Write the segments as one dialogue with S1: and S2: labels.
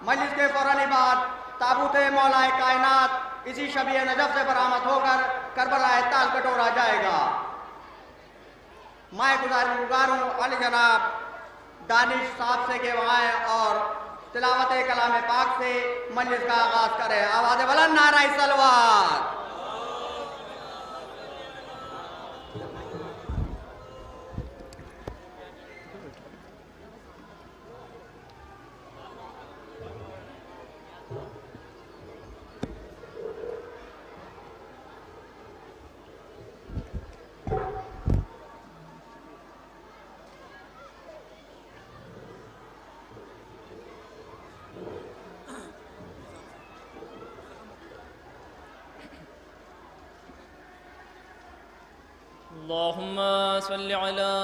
S1: مجلس کے فوراً بعد تابوت مولا کائنات اسی شبیہ نجف سے برآمد ہو کر کربلا تال کٹورا جائے گا۔ میں گزار ہوں علی جناب دانش صاحب سے کہ وہ آئیں اور تلاوت کلام پاک سے مجلس کا آغاز کریں۔ آواز بلند نعرہ صلوات۔
S2: اللهم صل على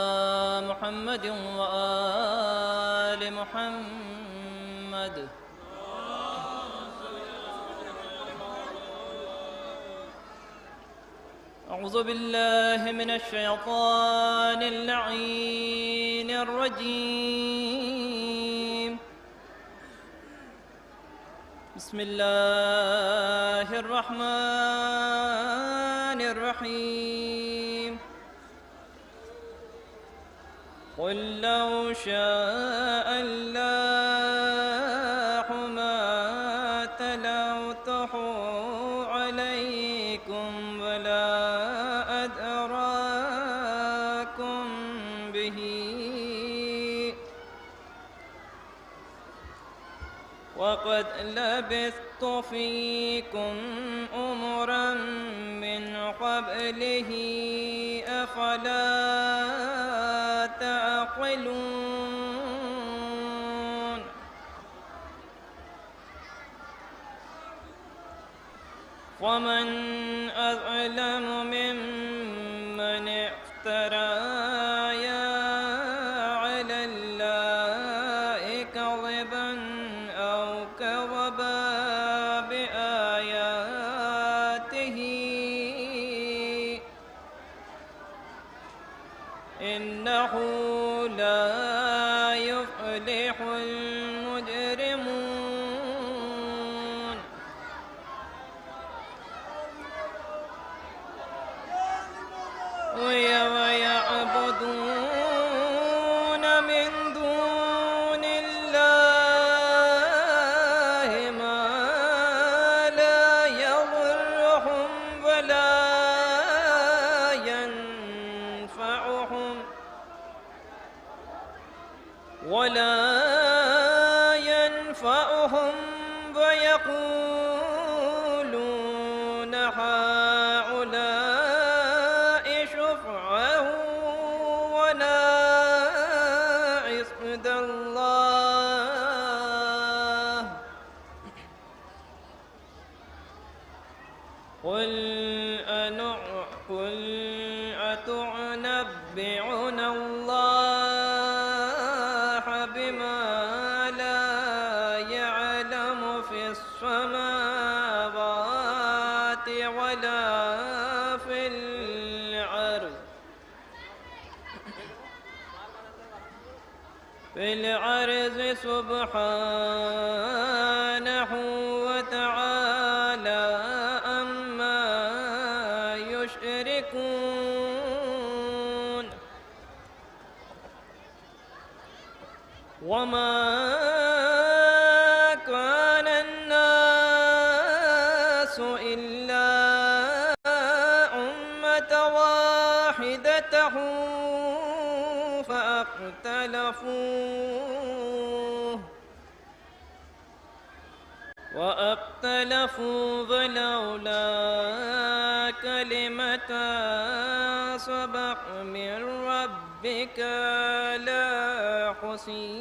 S2: محمد وآل محمد۔ أعوذ بالله من الشيطان اللعين الرجيم، بسم الله الرحمن الرحيم۔ قل لو شاء الله ما تلوته عليكم ولا أدراكم به، وقد لبثت فيكم أمرا من قبله أفلا تعقلون؟ ومن أظلم ممن افترى على الله كذبا أو كذب بآياته، إنه لا يفلح المجرمون۔ ويعبدون من دون الله ما لا يضرهم ولا ينفعهم ويقولون هؤلاء شفعاء عند الله، قل أتنبئون الله بما لا يعلم في السماوات ولا في الأرض، سبحانه وتعالى عما يشركون۔ وما كان الناس إلا أمة واحدة واختلفوا ولولا كلمة سبق من ربك لحصي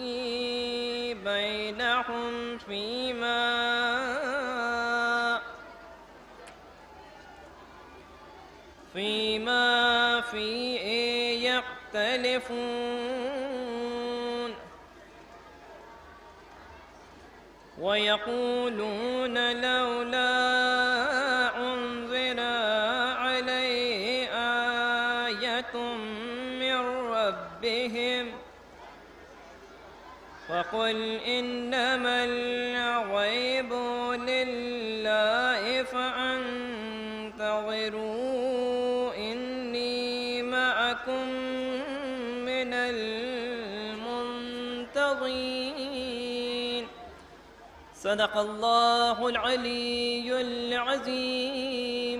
S2: بينهم فيما فيه يختلفون، ويقولون لولا أنزل عليه آية من ربهم، فقل إنما فانتظروا إني معكم من المنتظرين. صدق الله العلي العظيم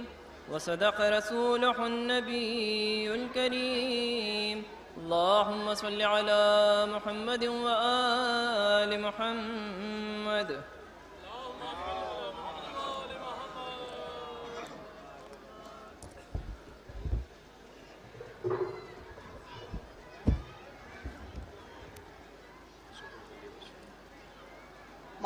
S2: وصدق رسوله النبي الكريم. اللهم صل على محمد وآل محمد.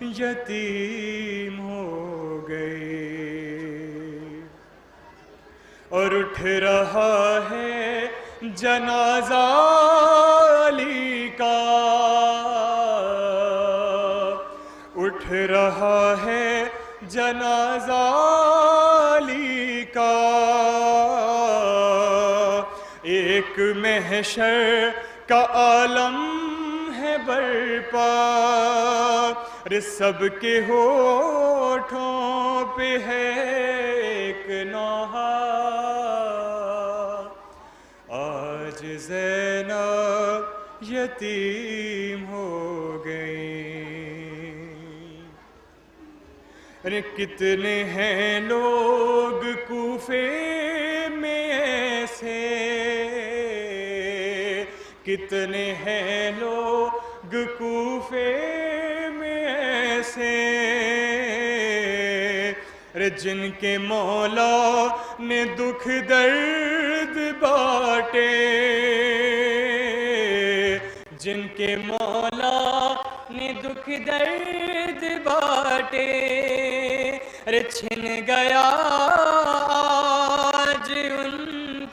S3: یتیم ہو گئے اور اٹھ رہا ہے جنازہ علی کا، اٹھ رہا ہے جنازہ علی کا، ایک محشر کا عالم ہے برپا، سب کے ہونٹوں پہ ہے ایک نوحہ، آج زینب یتیم ہو گئیں۔ ارے کتنے ہیں لوگ کوفے میں ایسے، کتنے ہیں لوگ کوفے میں ایسے، جن کے مولا نے دکھ درد بانٹے، جن کے مولا نے دکھ درد بانٹے، چھن گیا آج ان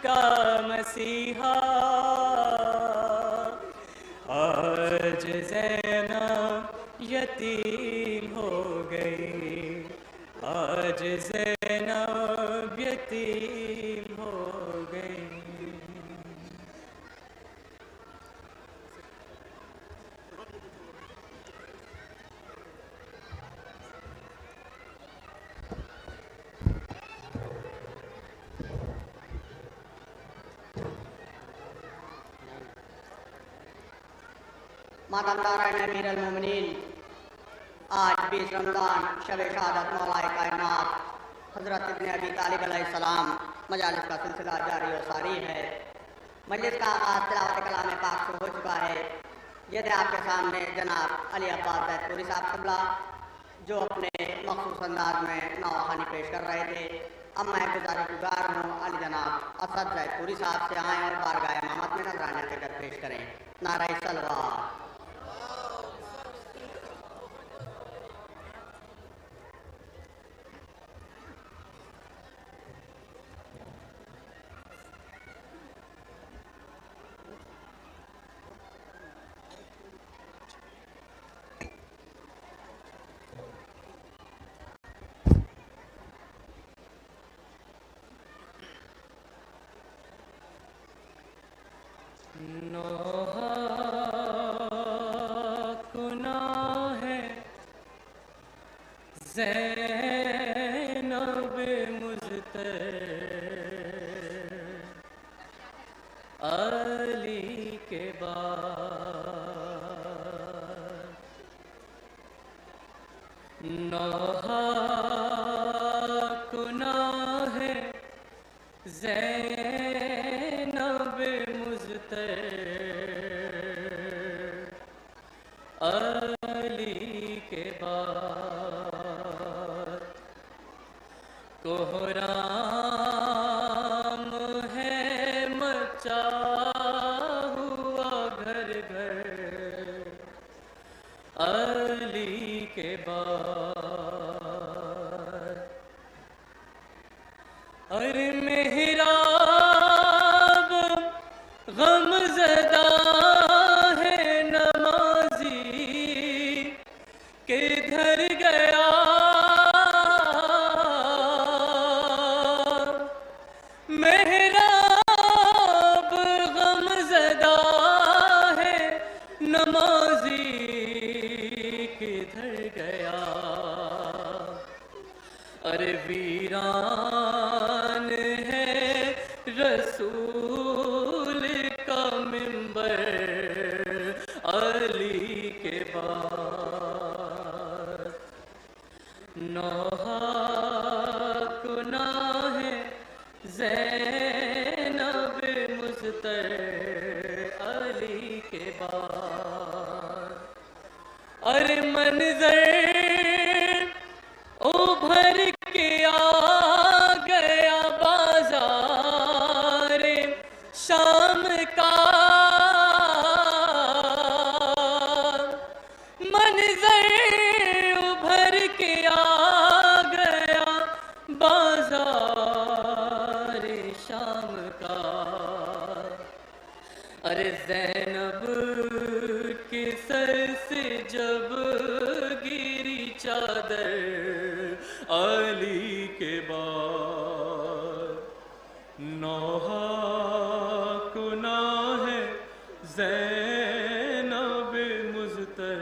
S3: کا مسیحا، آج زینب یتیم ہو گئی، آج زینب یتیم ہو گئی۔
S1: ماتم دارائن امیر المومنین، آج 20 رمضان شب شہادت مولا کائنات حضرت ابن ابی طالب علیہ السلام مجالس کا سلسلہ جاری و ساری ہے۔ مجلس کا آغاز تلاوت کلام پاک سے ہو چکا ہے۔ یہ تھے آپ کے سامنے جناب علی عباس زید پوری صاحب قبلہ جو اپنے مخصوص انداز میں نواخوانی پیش کر رہے تھے۔ اب میں گزار ہوں علی جناب اسد زید پوری صاحب سے آئیں اور بارگاہ امامت میں نذرانہ فکر پیش کریں۔ نعرہ صلوات۔
S2: زینب مزتر علی کے بعد، نوحہ گناہ ہے زینب مزتر علی کے بعد، کوہرام ہے مچا ہوا گھر گھر علی کے بعد، ارے محراب غم زدہ ہے نمازی کدھر گیا، محراب غم زدہ ہے نمازی کدھر گیا، ارے ویران ہے رسول کا منبر علی کے بعد، نوحہ گناہ ہے زینب مزتر علی کے بعد، ارے منظر ابھر کے آ گیا بازار شام کا، منظر زینب کے سر سے جب گری چادر علی کے بعد، نوحہ گناہ ہے زینب مضطر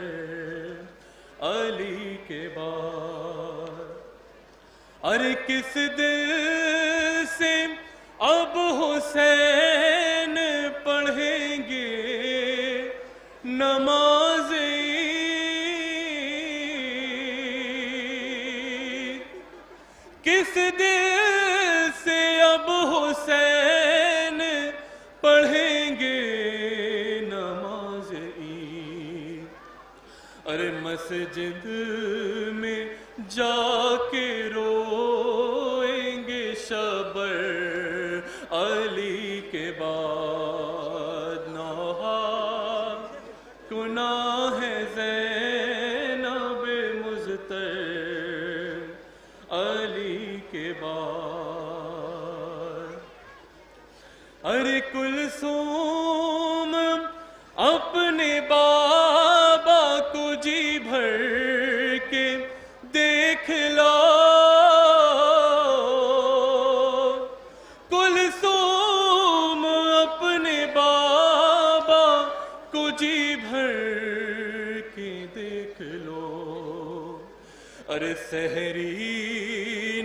S2: علی کے بعد۔ ارے کس دل سے اب حسین پڑھیں گے نماز عید، کس دل سے اب حسین پڑھیں گے نماز عید۔ ارے مسجد میں جا کے روئیں گے شبر علی کے بعد، نوحہ گناہ ہے زینب مضطر علی کے بعد۔ ارے کلثوم اپنے بابا کو جی بھر کے دیکھ لو، کلثوم اپنے بابا کو جی بھر کے دیکھ لو۔ ارے سحری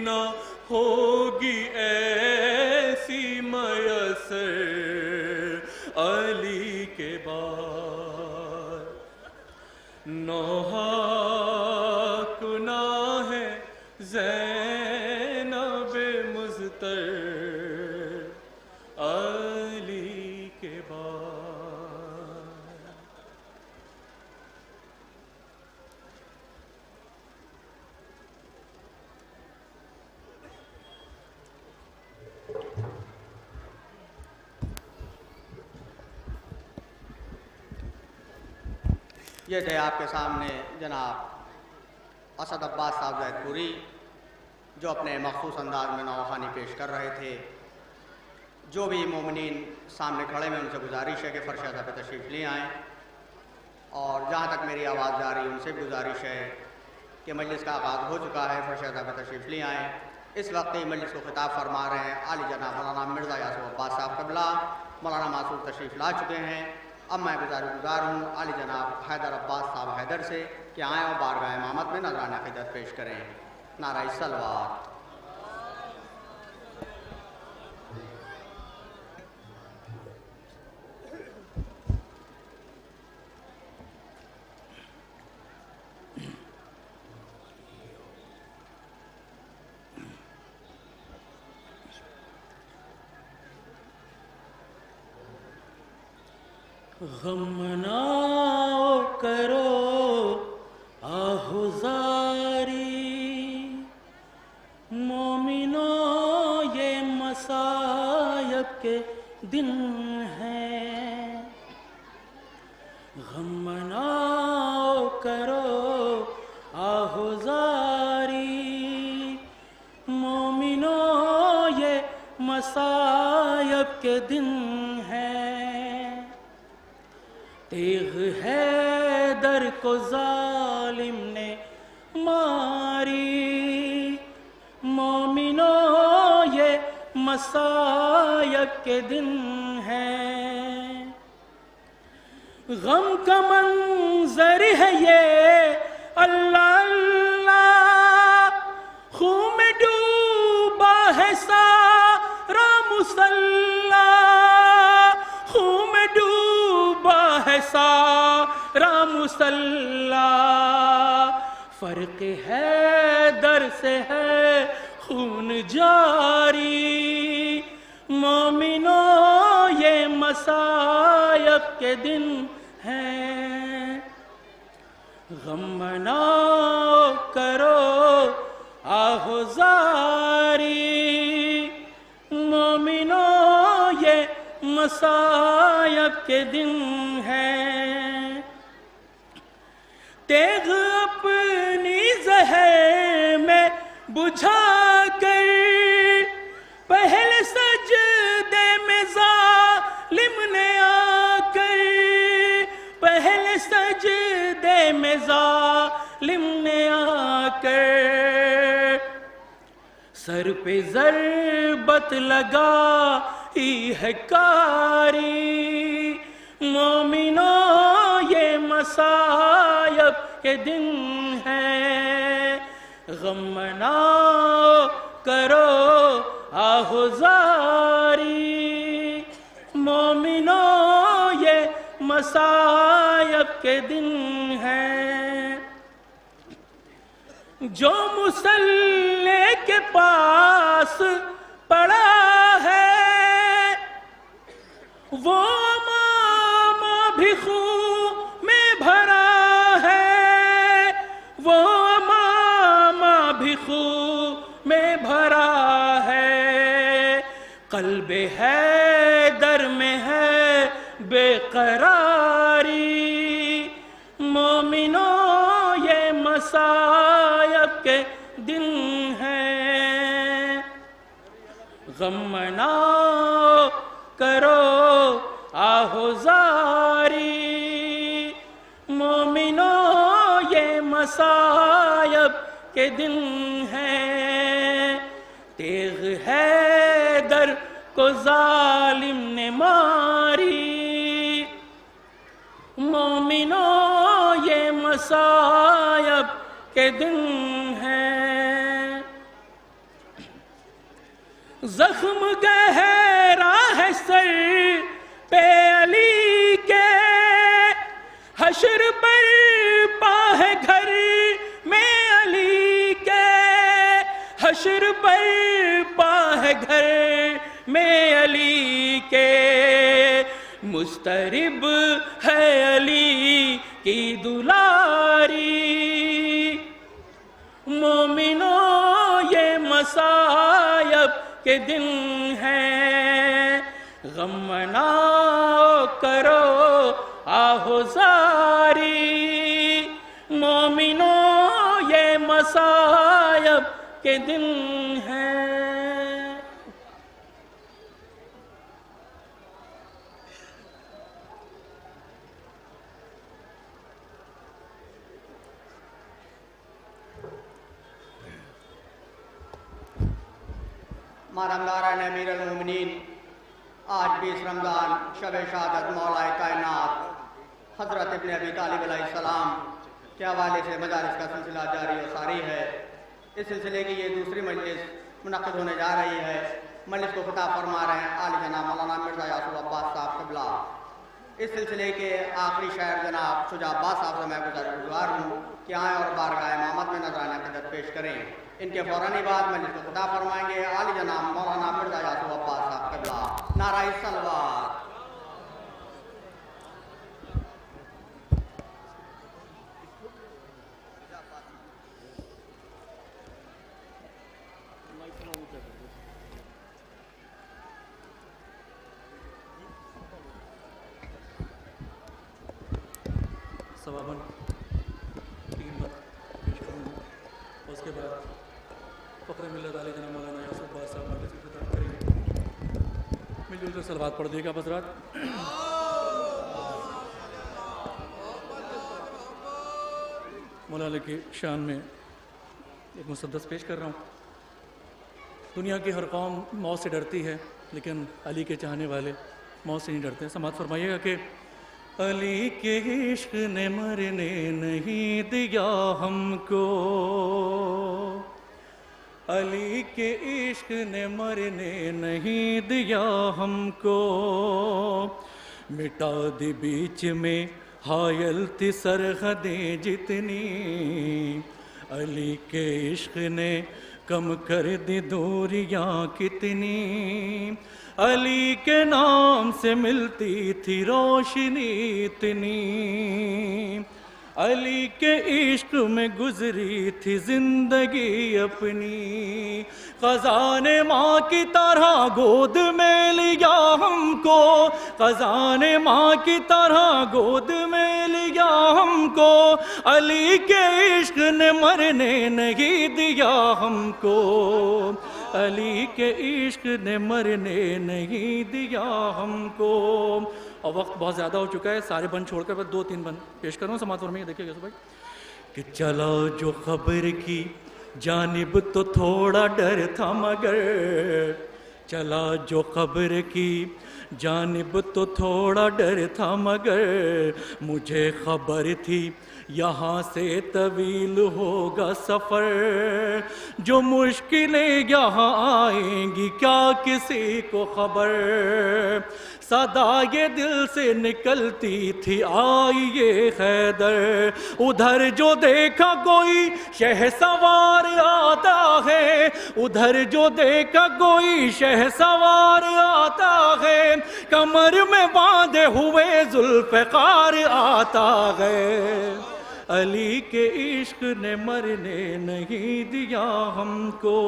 S2: نہ ہوگی ایسی میسر علی کے بعد، نوحہ گناہ ہے زینب مضطر علی کے بعد۔
S1: یہ تھے آپ کے سامنے جناب اسد عباس صاحب زید پوری، جو اپنے مخصوص انداز میں نواخوانی پیش کر رہے تھے۔ جو بھی مومنین سامنے کھڑے میں ان سے گزارش ہے کہ فرش ادا پہ تشریف لے آئیں، اور جہاں تک میری آواز جا رہی ان سے گزارش ہے کہ مجلس کا آغاز ہو چکا ہے، فرش ادا پہ تشریف لے آئیں۔ اس وقت مجلس کو خطاب فرما رہے ہیں عالی جناب مولانا مرزا یاسر عباس صاحب قبلہ، مولانا معصوم تشریف لا چکے ہیں۔ اب میں گزار ہوں عالی جناب حیدر عباس صاحب حیدر سے کہ آئیں اور بارگاہ امامت میں نذرانہ عقیدت پیش کریں۔ نعرہ صلوات۔
S2: غم نہ کرو آہوزاری، مومنوں یہ مصائب کے دن ہیں۔ غم نہ کرو آہوزاری، مومنوں یہ مصائب کے دن ہیں۔ تیغ حیدر کو ظالم نے ماری، مومنوں یہ مصائب کے دن ہیں۔ غم کا منظر ہے یہ اللہ اللہ، خون میں ڈوبا ہے سارا مصلی، خون میں ڈوبا ہے سارا مصلی، فرق حیدر سے ہے خون جاری، مومنوں یہ مصائب کے دن ہیں۔ غم نہ کرو آہوزاری، مومنوں یہ مصائب کے دن ہیں۔ تیغ اپنی زہر میں بجھا کر، پہلے سجدے میں ظالم نے آ کر، نے آ کر سر پہ ضربت لگائی ہے کاری. مومنوں یہ مصائب کے دن ہیں، غم مناؤ کرو آہوزاری. مومنوں یہ مصائب کے دن ہیں. جو مصلی کے پاس پڑا ہے وہ امامہ بھی خون میں بھرا ہے، وہ امامہ بھی خون میں بھرا ہے. قلب حیدر میں ہے بے قراری. مومنوں یہ مصائب کے دن ہیں، غم مناؤ کرو آہوزاری. مومنوں یہ مصائب کے دن ہیں. تیغ حیدر کو ظالم نے ماری. مومنوں یہ مصائب کے دن ہیں. زخم گہرا ہے سر پہ علی کے، حشر برپا ہے گھر میں علی کے. حشر برپا ہے گھر میں علی کے. مسترب ہے علی کی دلاری. مومنوں یہ مصائب کے دن ہیں، غم مناؤ کرو آہوزاری. مومنوں یہ مصائب کے دن ہیں.
S1: مہرمداران امیر المومنین، آج 20 رمضان شب شہادت مولا کائنات حضرت ابن ابی طالب علیہ السلام کے حوالے سے مجالس کا سلسلہ جاری و ساری ہے. اس سلسلے کی یہ دوسری مجلس منعقد ہونے جا رہی ہے. مجلس کو خطاب فرما رہے ہیں عالی جناب مولانا مرزا یاسر عباس صاحب قبلہ. اس سلسلے کے آخری شاعر جناب شجاع عباس صاحب سے میں گزار ہوں کہ آئیں اور بارگاہ امامت میں نذرانہ عقیدت پیش کریں. ان کے فوراً بعد مجلس کو خطاب فرمائیں گے عالی جناب مولانا مرزا یاسر عباس صاحب قبلہ. نعرہ صلوات.
S4: ثواباً 3 بات پیش کروں گا. اس کے بعد فخر ملت علی جناب مولانا یاسر عباس صاحب مجلس کی خطاب کریں گے. مل جل کر صلوات پڑھ دیے گا حضرات. مولا علی کی شان میں ایک مسدس پیش کر رہا ہوں. دنیا کی ہر قوم موت سے ڈرتی ہے لیکن علی کے چاہنے والے موت سے نہیں ڈرتے. سماعت فرمائیے گا کہ علی کے عشق نے مرنے نہیں دیا ہم کو، علی کے عشق نے مرنے نہیں دیا ہم کو. مٹا دی بیچ میں حائل تھی سرحدیں جتنی، علی کے عشق نے کم کر دی دوریاں کتنی. علی کے نام سے ملتی تھی روشنی اتنی، علی کے عشق میں گزری تھی زندگی اپنی. خزان ماں کی طرح گود میں لیا ہم کو، خزان ماں کی طرح گود میں لیا ہم کو. علی کے عشق نے مرنے نہیں دیا ہم کو، علی کے عشق نے مرنے نہیں دیا ہم کو. اور وقت بہت زیادہ ہو چکا ہے، سارے بند چھوڑ کر بس 2-3 بند پیش کر رہا ہوں. سماعت فرمائیے. دیکھیے گا بھائی کہ چلا جو خبر کی جانب تو تھوڑا ڈر تھا مگر، چلا جو خبر کی جانب تو تھوڑا ڈر تھا مگر، مجھے خبر تھی یہاں سے طویل ہوگا سفر، جو مشکلیں یہاں آئیں گی کیا کسی کو خبر، صدا یہ دل سے نکلتی تھی آئی یہ حیدر، ادھر جو دیکھا کوئی شہسوار آتا ہے، ادھر جو دیکھا کوئی شہسوار آتا ہے، کمر میں باندھے ہوئے ذوالفقار آتا ہے، علی کے عشق نے مرنے نہیں دیا ہم کو،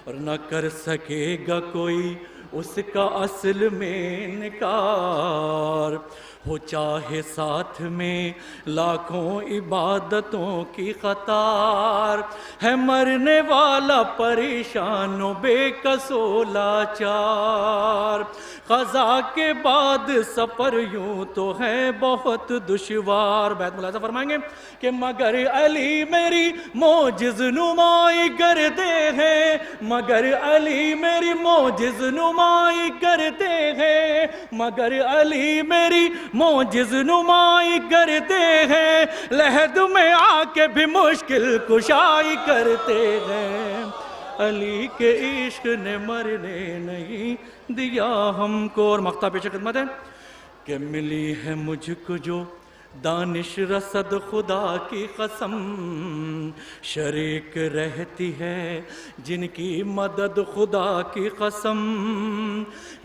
S4: اور نہ کر سکے گا کوئی اس کا اصل میں انکار، ہو چاہے ساتھ میں لاکھوں عبادتوں کی قطار، ہے مرنے والا پریشان و بے کس و لاچار، قضا کے بعد سفر یوں تو ہے بہت دشوار۔ بیت ملاحظہ فرمائیں گے کہ مگر علی میری معجز نمائی کرتے ہیں، مگر علی میری معجز نمائی کرتے ہیں، مگر علی میری معجز نمائی کرتے ہیں، لحد میں آ کے بھی مشکل کشائی کرتے ہیں، علی کے عشق نے مرنے نہیں دیا ہم کو۔ اور مقطع پیش خدمت ہے کہ ملی ہے مجھ کو جو دانش رسد خدا کی قسم، شریک رہتی ہے جن کی مدد خدا کی قسم،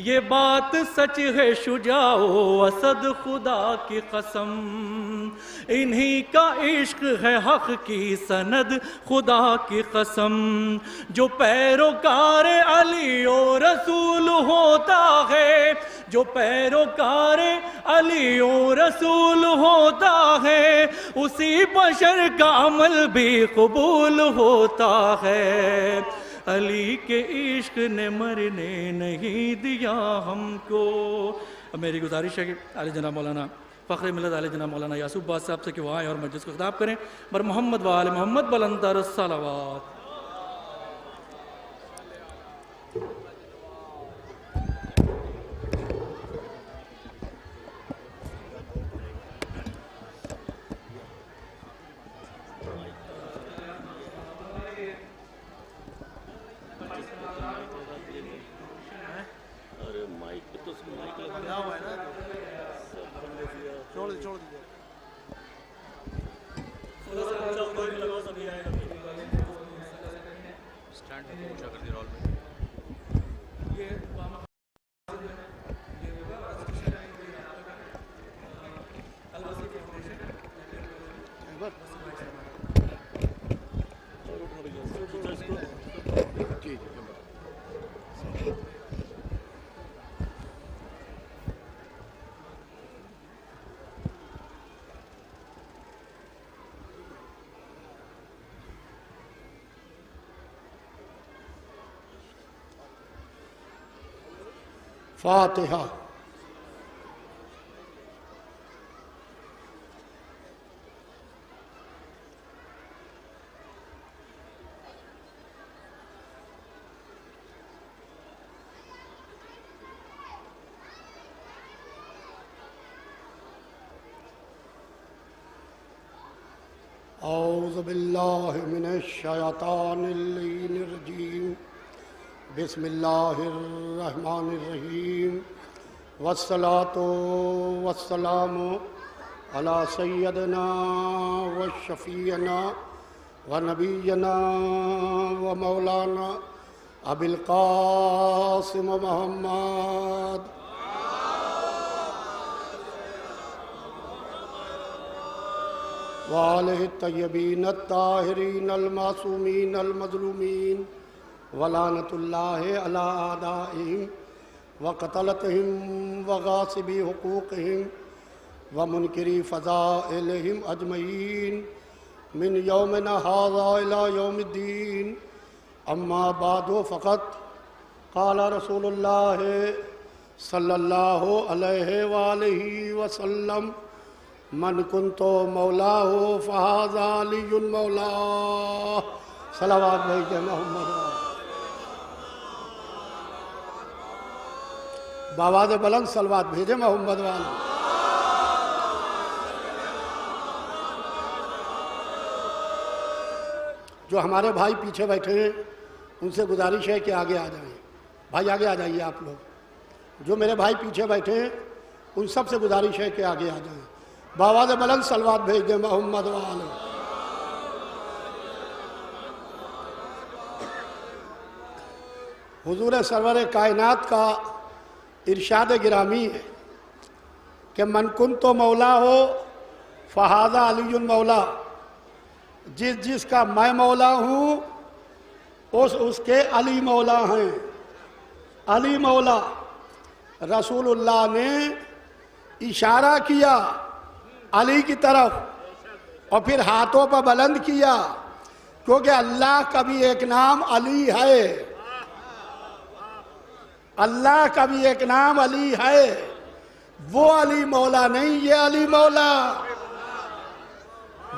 S4: یہ بات سچ ہے شجاع و اسد خدا کی قسم، انہی کا عشق ہے حق کی سند خدا کی قسم، جو پیروکار علی و رسول ہوتا ہے، جو پیروکار علی و رسول ہوتا ہے، اسی بشر کا عمل بھی قبول ہوتا ہے، علی کے عشق نے مرنے نہیں دیا ہم کو۔ اب میری گزارش ہے کہ علی جناب مولانا فخر ملت علی جناب مولانا یعصوب باز صاحب سے کہ وہ آئیں اور مجلس کو خطاب کریں، بر محمد و آل محمد بلندر الصلوات۔
S5: فاتحہ۔ اعوذ باللہ من الشیطان اللعین الرجیم، بسم اللہ الرحمن الرحیم، والصلاة والسلام علی سیدنا وشفیعنا ونبینا ومولانا ابی القاسم محمد وآلہ الطیبین الطاہرین المعصومین المظلومین، ولعنت اللہ علی اعدائہم وقتلتہم وغاصبی حقوقہم ومنکری فضائلہم اجمعین من یومنا ھذا الی یوم الدین، اما بعد فقط قال رسول اللہ صلی اللہ علیہ وآلہ وسلم من کنتو مولا ہو فہذا علی مولا. صلوات بھیجے محمد. بآواز بلند صلوات بھیجے محمد والا. جو ہمارے بھائی پیچھے بیٹھے ہیں ان سے گزارش ہے کہ آگے آ جائیں. بھائی آگے آ جائیے آپ لوگ. جو میرے بھائی پیچھے بیٹھے ہیں ان سب سے گزارش ہے کہ آگے آ جائیں. بآواز بلند صلوات بھیج دیں محمد والے. حضور سرور کائنات کا ارشاد گرامی ہے کہ من کنتو مولا ہو فہذا علی مولا. جس کا میں مولا ہوں اس کے علی مولا ہیں. علی مولا. رسول اللہ نے اشارہ کیا علی کی طرف اور پھر ہاتھوں پر بلند کیا کیونکہ اللہ کا بھی ایک نام علی ہے. اللہ کا بھی ایک نام علی ہے. وہ علی مولا نہیں، یہ علی مولا.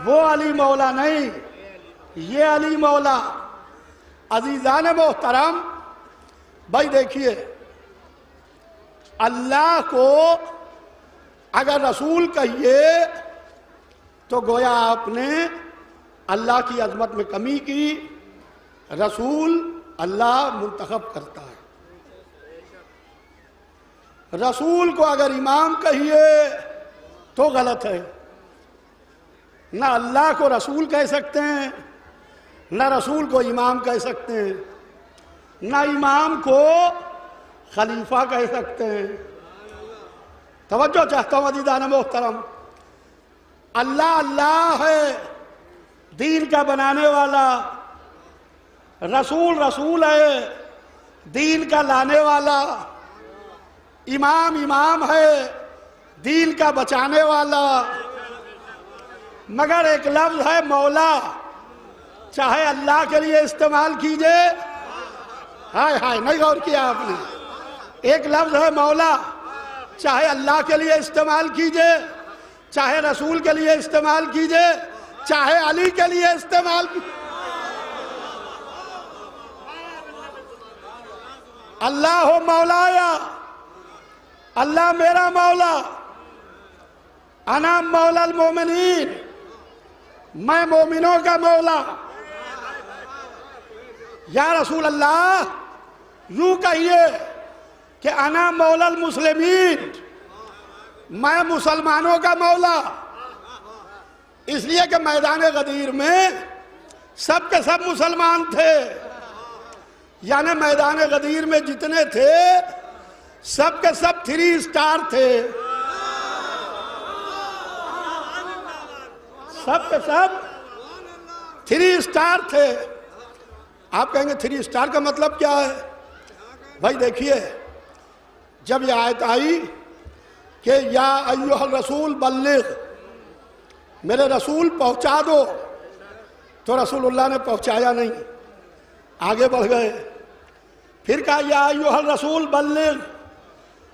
S5: وہ علی مولا نہیں، یہ علی مولا. عزیزان محترم، بھائی دیکھیے، اللہ کو اگر رسول کہیے تو گویا آپ نے اللہ کی عظمت میں کمی کی. رسول اللہ منتخب کرتا ہے. رسول کو اگر امام کہیے تو غلط ہے. نہ اللہ کو رسول کہہ سکتے ہیں، نہ رسول کو امام کہہ سکتے ہیں، نہ امام کو خلیفہ کہہ سکتے ہیں. توجہ چاہتا ہوں عزیزان محترم. اللہ اللہ ہے، دین کا بنانے والا. رسول رسول ہے، دین کا لانے والا. امام امام ہے، دین کا بچانے والا. مگر ایک لفظ ہے مولا، چاہے اللہ کے لیے استعمال کیجئے. ہائے ہائے، نہیں غور کیا آپ نے. ایک لفظ ہے مولا، چاہے اللہ کے لیے استعمال کیجئے، چاہے رسول کے لیے استعمال کیجئے، چاہے علی کے لیے استعمال کیجئے. اللہ ہو مولایا، اللہ میرا مولا. انا مولا المومنین، میں مومنوں کا مولا. یا رسول اللہ، یوں کہیے کہ انا مولا المسلمین، میں مسلمانوں کا مولا. اس لیے کہ میدان غدیر میں سب کے سب مسلمان تھے. یعنی میدان غدیر میں جتنے تھے سب کے سب 3 اسٹار تھے. سب کے سب 3 اسٹار تھے. آپ کہیں گے 3 اسٹار کا مطلب کیا ہے؟ بھائی دیکھیے، جب یہ آیت آئی کہ یا ایھا الرسول بلغ، میرے رسول پہنچا دو، تو رسول اللہ نے پہنچایا نہیں، آگے بڑھ گئے. پھر کہا یا ایھا الرسول بلغ،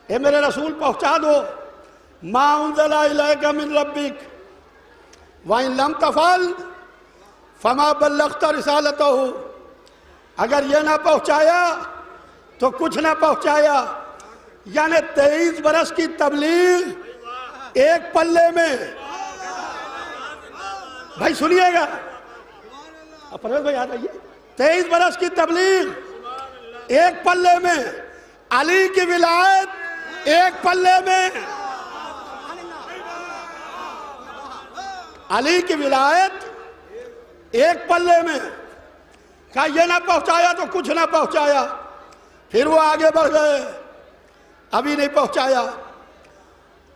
S5: اے میرے رسول پہنچا دو ما انزل الیک من ربک وَإِن لَمْ تَفْعَلْ فَمَا بَلَّغْتَ رِسَالَتَهُ. اگر یہ نہ پہنچایا تو کچھ نہ پہنچایا. یعنی 23 برس کی تبلیغ ایک پلے میں. بھائی سنیے گا، پرویز بھائی آ جائیے. 23 برس کی تبلیغ ایک پلے میں. علی کی ولایت ایک پلے میں. علی کی ولایت ایک پلے میں. کہا یہ نہ پہنچایا تو کچھ نہ پہنچایا. پھر وہ آگے بڑھ گئے، ابھی نہیں پہنچایا.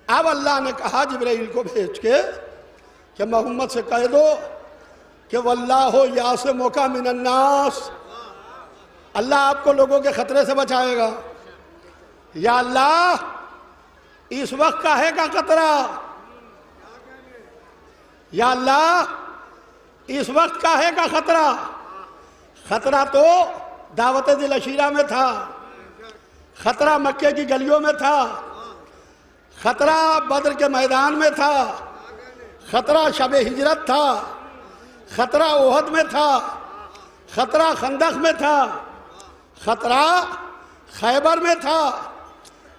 S5: اب اللہ نے کہا جبرائیل کو بھیج کے کہ محمد سے کہہ دو کہ واللہ یعصمک من الناس، اللہ آپ کو لوگوں کے خطرے سے بچائے گا. یا اللہ، اس وقت کاہے کا خطرہ؟ یا اللہ، اس وقت کاہے کا خطرہ؟ خطرہ تو دعوت ذی العشیرہ میں تھا، خطرہ مکے کی گلیوں میں تھا، خطرہ بدر کے میدان میں تھا، خطرہ شب ہجرت تھا، خطرہ احد میں تھا، خطرہ خندق میں تھا، خطرہ خیبر میں تھا،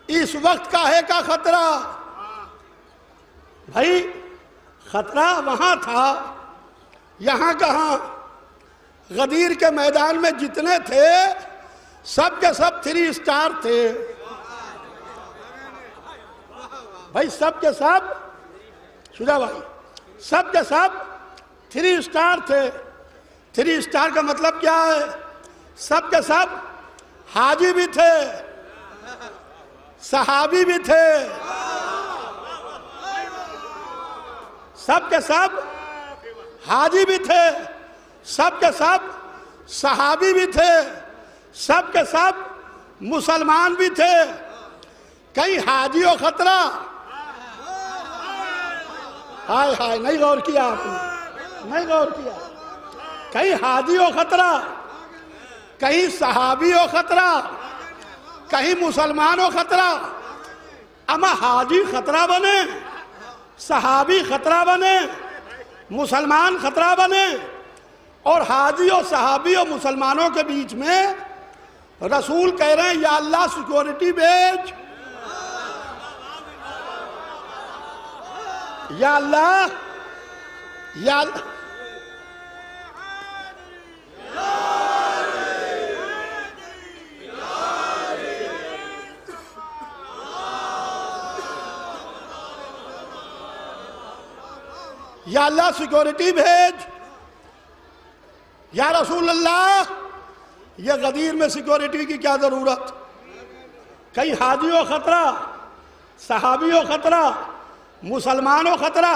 S5: اس وقت کاہے کا خطرہ؟ بھائی خطرہ وہاں تھا، یہاں کہاں؟ غدیر کے میدان میں جتنے تھے سب کے سب 3 اسٹار تھے بھائی، سب کے سب، شجاع بھائی، سب کے سب 3 اسٹار تھے۔ 3 اسٹار کا مطلب کیا ہے؟ سب کے سب حاجی بھی تھے، صحابی بھی تھے، سب کے سب حاجی بھی تھے، سب کے سب صحابی بھی تھے، سب کے سب مسلمان بھی تھے۔ کہیں حاجی و خطرہ، ہائے ہائے، نہیں غور کیا آپ نے، نہیں غور کیا۔ کہیں حاجی و خطرہ، کہیں صحابی و خطرہ، کہیں مسلمان و خطرہ۔ اما حاجی خطرہ بنے، صحابی خطرہ بنے، مسلمان خطرہ بنے، اور حاجی و صحابی و مسلمانوں کے بیچ میں رسول کہہ رہے ہیں یا اللہ سیکورٹی بھیج، یا اللہ، یا اللہ، یا اللہ سیکورٹی بھیج، یا رسول اللہ یہ غدیر میں سیکورٹی کی کیا ضرورت؟ کہیں حاجی و خطرہ، صحابی و خطرہ، مسلمان و خطرہ۔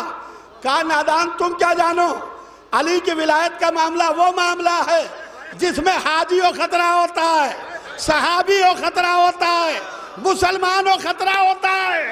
S5: کہا نادان تم کیا جانو، علی کی ولایت کا معاملہ وہ معاملہ ہے جس میں حاجی و خطرہ ہوتا ہے، صحابی و خطرہ ہوتا ہے، مسلمان و خطرہ ہوتا ہے۔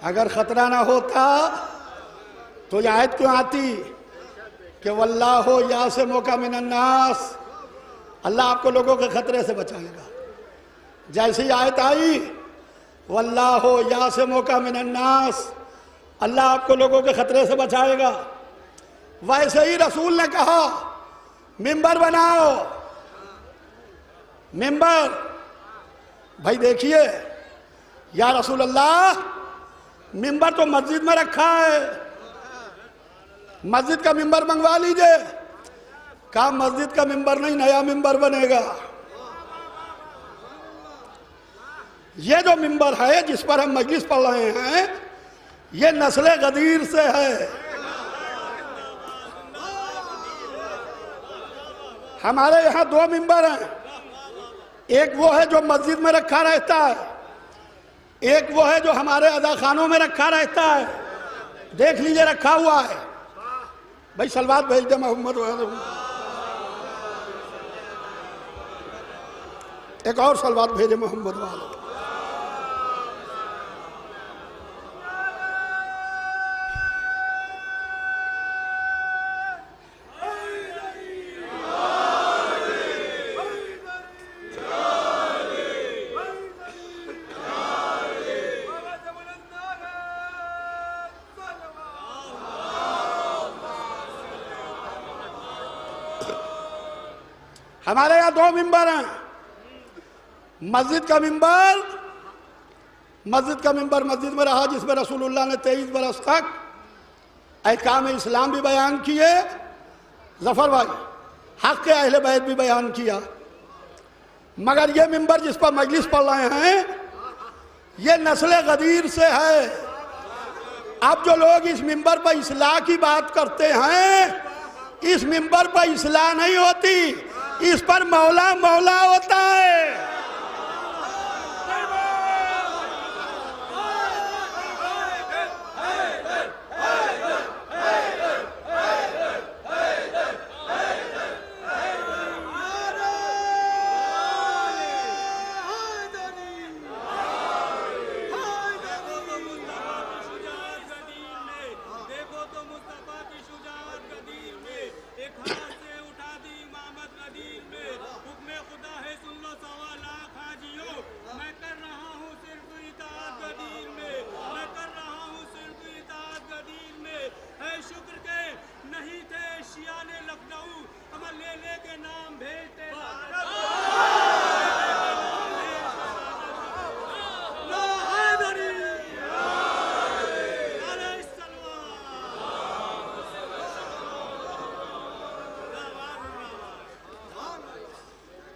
S5: اگر خطرہ نہ ہوتا تو یہ آیت کیوں آتی کہ واللہ یعصمک من الناس، اللہ آپ کو لوگوں کے خطرے سے بچائے گا۔ جیسی آیت آئی واللہ یعصمک من الناس، اللہ آپ کو لوگوں کے خطرے سے بچائے گا، ویسے ہی رسول نے کہا ممبر بناؤ، ممبر۔ بھائی دیکھیے یا رسول اللہ ممبر تو مسجد میں رکھا ہے، مسجد کا ممبر منگوا لیجئے۔ کہا مسجد کا ممبر نہیں، نیا ممبر بنے گا۔ یہ جو ممبر ہے جس پر ہم مجلس پڑھ رہے ہیں یہ نسل غدیر سے ہے۔ ہمارے یہاں 2 ممبر ہیں، ایک وہ ہے جو مسجد میں رکھا رہتا ہے، ایک وہ ہے جو ہمارے اذاخانوں میں رکھا رہتا ہے۔ دیکھ لیجئے رکھا ہوا ہے۔ بھائی سلوات بھیج دے محمد، ایک اور سلوات بھیجے محمد والے۔ ہمارے یہاں 2 ممبر ہیں، مسجد کا ممبر مسجد میں رہا جس میں رسول اللہ نے 23 برس تک احکام اسلام بھی بیان کیے، ظفر بھائی حق کے اہل بیت بھی بیان کیا، مگر یہ ممبر جس پر مجلس پڑھ رہے ہیں یہ نسل غدیر سے ہے۔ اب جو لوگ اس ممبر پر اصلاح کی بات کرتے ہیں، اس ممبر پر اصلاح نہیں ہوتی، اس پر مولا مولا ہوتا ہے۔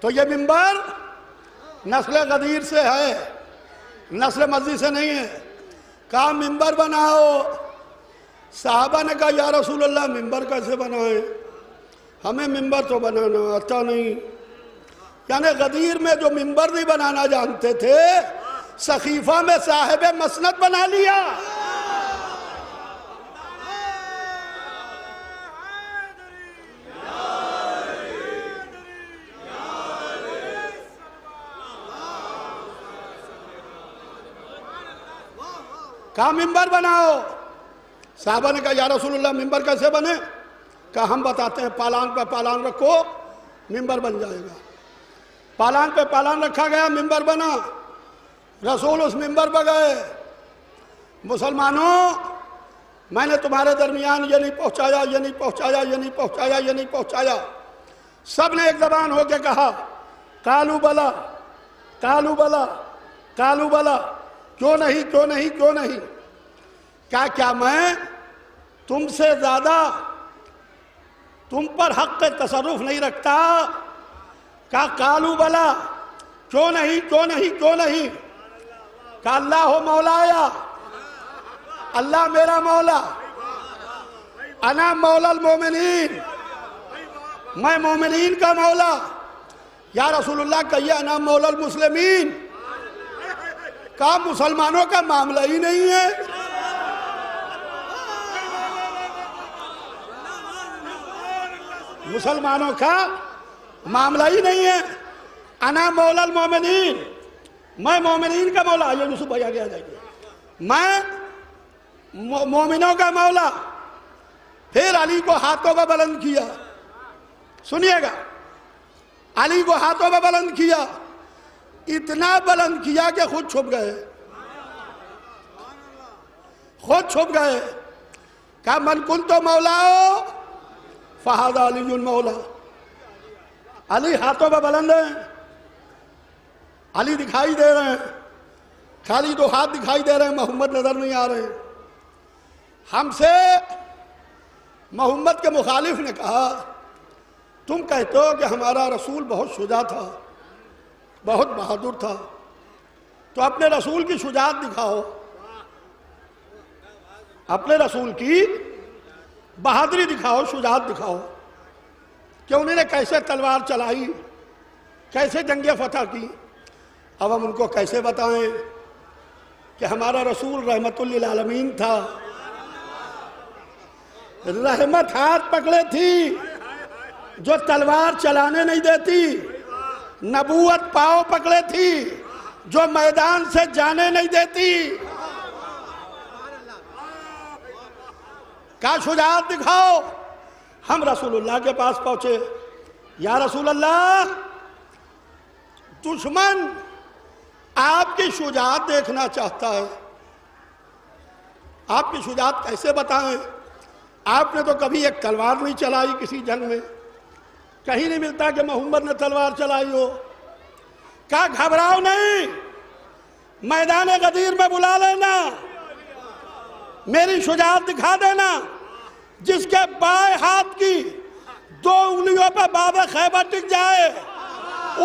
S5: تو یہ منبر نسل غدیر سے ہے، نسل مزی سے نہیں ہے۔ کہا منبر بناؤ۔ صحابہ نے کہا یا رسول اللہ منبر کیسے بنائیں، ہمیں منبر تو بنانا آتا نہیں۔ یعنی غدیر میں جو منبر نہیں بنانا جانتے تھے، سقیفہ میں صاحب مسند بنا لیا۔ کہا ممبر بناؤ۔ صحابہ نے کہا یا رسول اللہ ممبر کیسے بنے؟ کہا ہم بتاتے ہیں، پالان پہ پالان رکھو ممبر بن جائے گا۔ پالان پہ پالان رکھا گیا، ممبر بنا۔ رسول اس ممبر پہ گئے، مسلمانوں میں نے تمہارے درمیان یہ نہیں پہنچایا، یہ نہیں پہنچایا، یہ نہیں پہنچایا، یہ نہیں پہنچایا۔ سب نے ایک زبان ہو کے کہا قالوا بلا، قالوا بلا، قالوا بلا، کیوں نہیں، کیوں نہیں، کیوں نہیں؟ کیا میں تم سے زیادہ تم پر حق تصرف نہیں رکھتا؟ کہا قالوا بلا، کیوں نہیں، کیوں نہیں، کیوں نہیں؟ کہا اللہ مولایا، اللہ میرا مولا، انا مولا المومنین، میں مومنین کا مولا۔ یا رسول اللہ کہیے انا مولا المسلمین۔ کہا مسلمانوں کا معاملہ ہی نہیں ہے۔ مسلمانوں کا معاملہ ہی نہیں ہے۔ انا مولا المومنین، میں مومنین کا مولا۔ یہ یوسف بھائی آگے آ جائیے، میں مومنوں کا مولا۔ پھر علی کو ہاتھوں پہ بلند کیا، سنیے گا، علی کو ہاتھوں پہ بلند کیا، اتنا بلند کیا کہ خود چھپ گئے، خود چھپ گئے۔ کہا من کنت مولاؤ فہذا علی المولا۔ علی ہاتھوں پہ بلند ہیں، علی دکھائی دے رہے ہیں، خالی دو ہاتھ دکھائی دے رہے ہیں، محمد نظر نہیں آ رہے ہیں۔ ہم سے محمد کے مخالف نے کہا تم کہتے ہو کہ ہمارا رسول بہت شجاع تھا، بہت بہادر تھا، تو اپنے رسول کی شجاعت دکھاؤ، اپنے رسول کی بہادری دکھاؤ، شجاعت دکھاؤ کہ انہوں نے کیسے تلوار چلائی، کیسے جنگیں فتح کی۔ اب ہم ان کو کیسے بتائیں کہ ہمارا رسول رحمت للعالمین تھا، رحمت ہاتھ پکڑے تھی جو تلوار چلانے نہیں دیتی، نبوت پاؤں پکڑے تھی جو میدان سے جانے نہیں دیتی۔ کہا شجاعت دکھاؤ۔ ہم رسول اللہ کے پاس پہنچے، یا رسول اللہ دشمن آپ کی شجاعت دیکھنا چاہتا ہے، آپ کی شجاعت کیسے بتائیں؟ آپ نے تو کبھی ایک تلوار نہیں چلائی کسی جنگ میں، کہیں نہیں ملتا کہ محمد نے تلوار چلائی ہو۔ کہا گھبراؤ نہیں، میدان غدیر میں بلا لینا، میری شجاعت دکھا دینا۔ جس کے بائیں ہاتھ کی 2 انگلیوں پہ باب خیبر ٹک جائے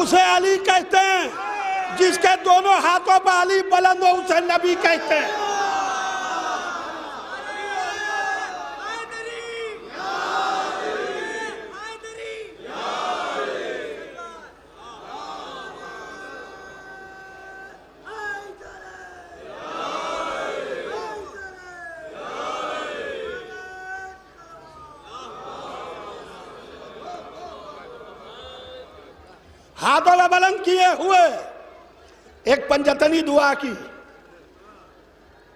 S5: اسے علی کہتے ہیں، جس کے دونوں ہاتھوں پہ علی بلند ہو اسے نبی کہتے ہیں۔ ہاتھوں میں بلند کیے ہوئے ایک پنجتنی دعا کی،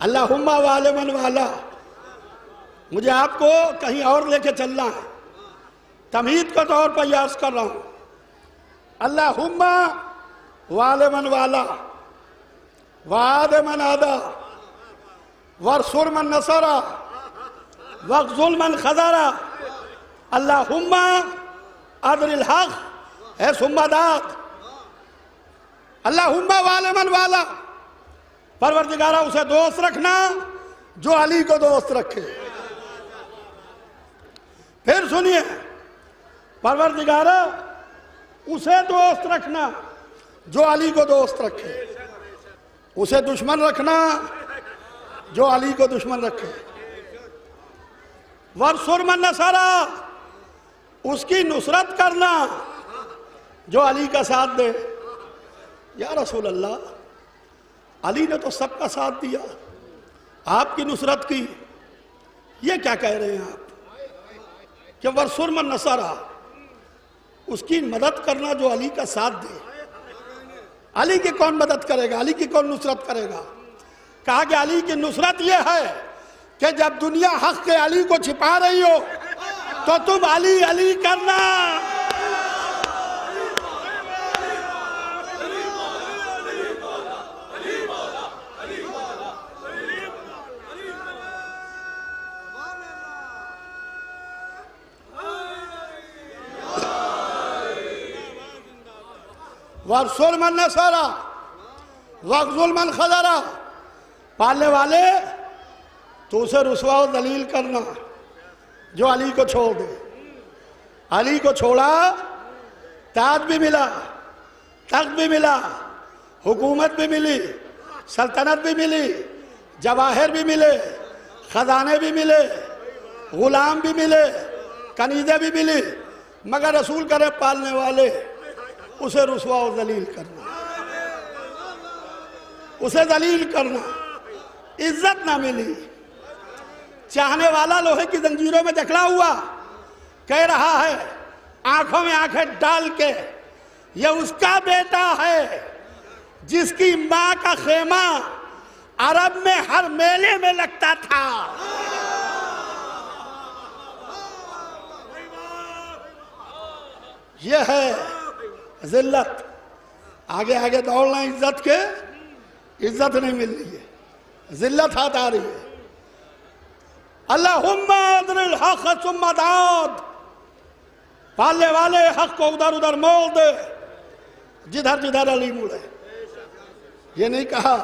S5: اللہم وال من والا۔ مجھے آپ کو کہیں اور لے کے چلنا ہے، تمہید کے طور پر یہ عرض کر رہا ہوں، اللہم وال من والا، وعاد من عادا، ورسر من نصرا، وغزل من خزرا، اللہم ادر الحق ہے سمدات، اللہم وال من والا، پروردگارہ اسے دوست رکھنا جو علی کو دوست رکھے۔ پھر سنیے، پروردگارہ اسے دوست رکھنا جو علی کو دوست رکھے، اسے دشمن رکھنا جو علی کو دشمن رکھے۔ ورسر من نصرہ، اس کی نصرت کرنا جو علی کا ساتھ دے۔ یا رسول اللہ، علی نے تو سب کا ساتھ دیا، آپ کی نصرت کی، یہ کیا کہہ رہے ہیں آپ کہ ورسر من نصرہ، اس کی مدد کرنا جو علی کا ساتھ دے۔ علی کی کون مدد کرے گا؟ علی کی کون نصرت کرے گا؟ کہا کہ علی کی نصرت یہ ہے کہ جب دنیا حق کے علی کو چھپا رہی ہو تو تم علی علی کرنا۔ وَرْسُلْ مَنْ نَصَرَ وَغْزُلْ مَنْ خَذَرَ، پالنے والے تو اسے رسوا و ذلیل کرنا جو علی کو چھوڑ دے۔ علی کو چھوڑا، تاج بھی ملا، تخت بھی ملا، حکومت بھی ملی، سلطنت بھی ملی، جواہر بھی ملے، خزانے بھی ملے، غلام بھی ملے، کنیزیں بھی ملی، مگر رسول کرے پالنے والے اسے رسوا و ذلیل کرنا، اسے ذلیل کرنا، عزت نہ ملی۔ چاہنے والا لوہے کی زنجیروں میں جکڑا ہوا کہہ رہا ہے آنکھوں میں آنکھیں ڈال کے، یہ اس کا بیٹا ہے جس کی ماں کا خیمہ عرب میں ہر میلے میں لگتا تھا۔ یہ ہے ذلت، آگے آگے دوڑنا عزت کے، عزت نہیں مل رہی ہے، ذلت ہاتھ آ رہی ہے۔ اللہم ادر الحق ثم داد، پالنے والے حق کو ادھر ادھر موڑ دے جدھر جدھر علی مڑے۔ یہ نہیں کہا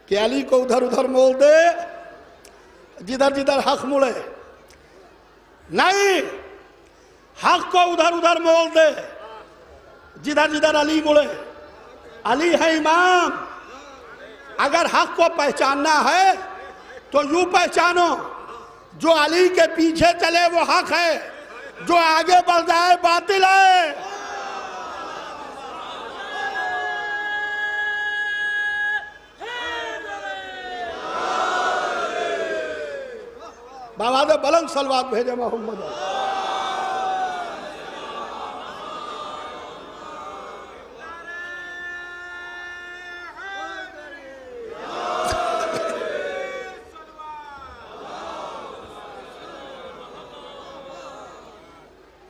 S5: کہ علی کو ادھر ادھر موڑ دے جدھر جدھر حق مڑے، نہیں، حق کو ادھر ادھر موڑ دے جدھر جدھر علی مڑے۔ علی ہے امام، اگر حق کو پہچاننا ہے تو یوں پہچانو جو علی کے پیچھے چلے وہ حق ہے، جو آگے بڑھ جائے باطل ہے۔ بآواز بلند صلوات بھیجے محمد۔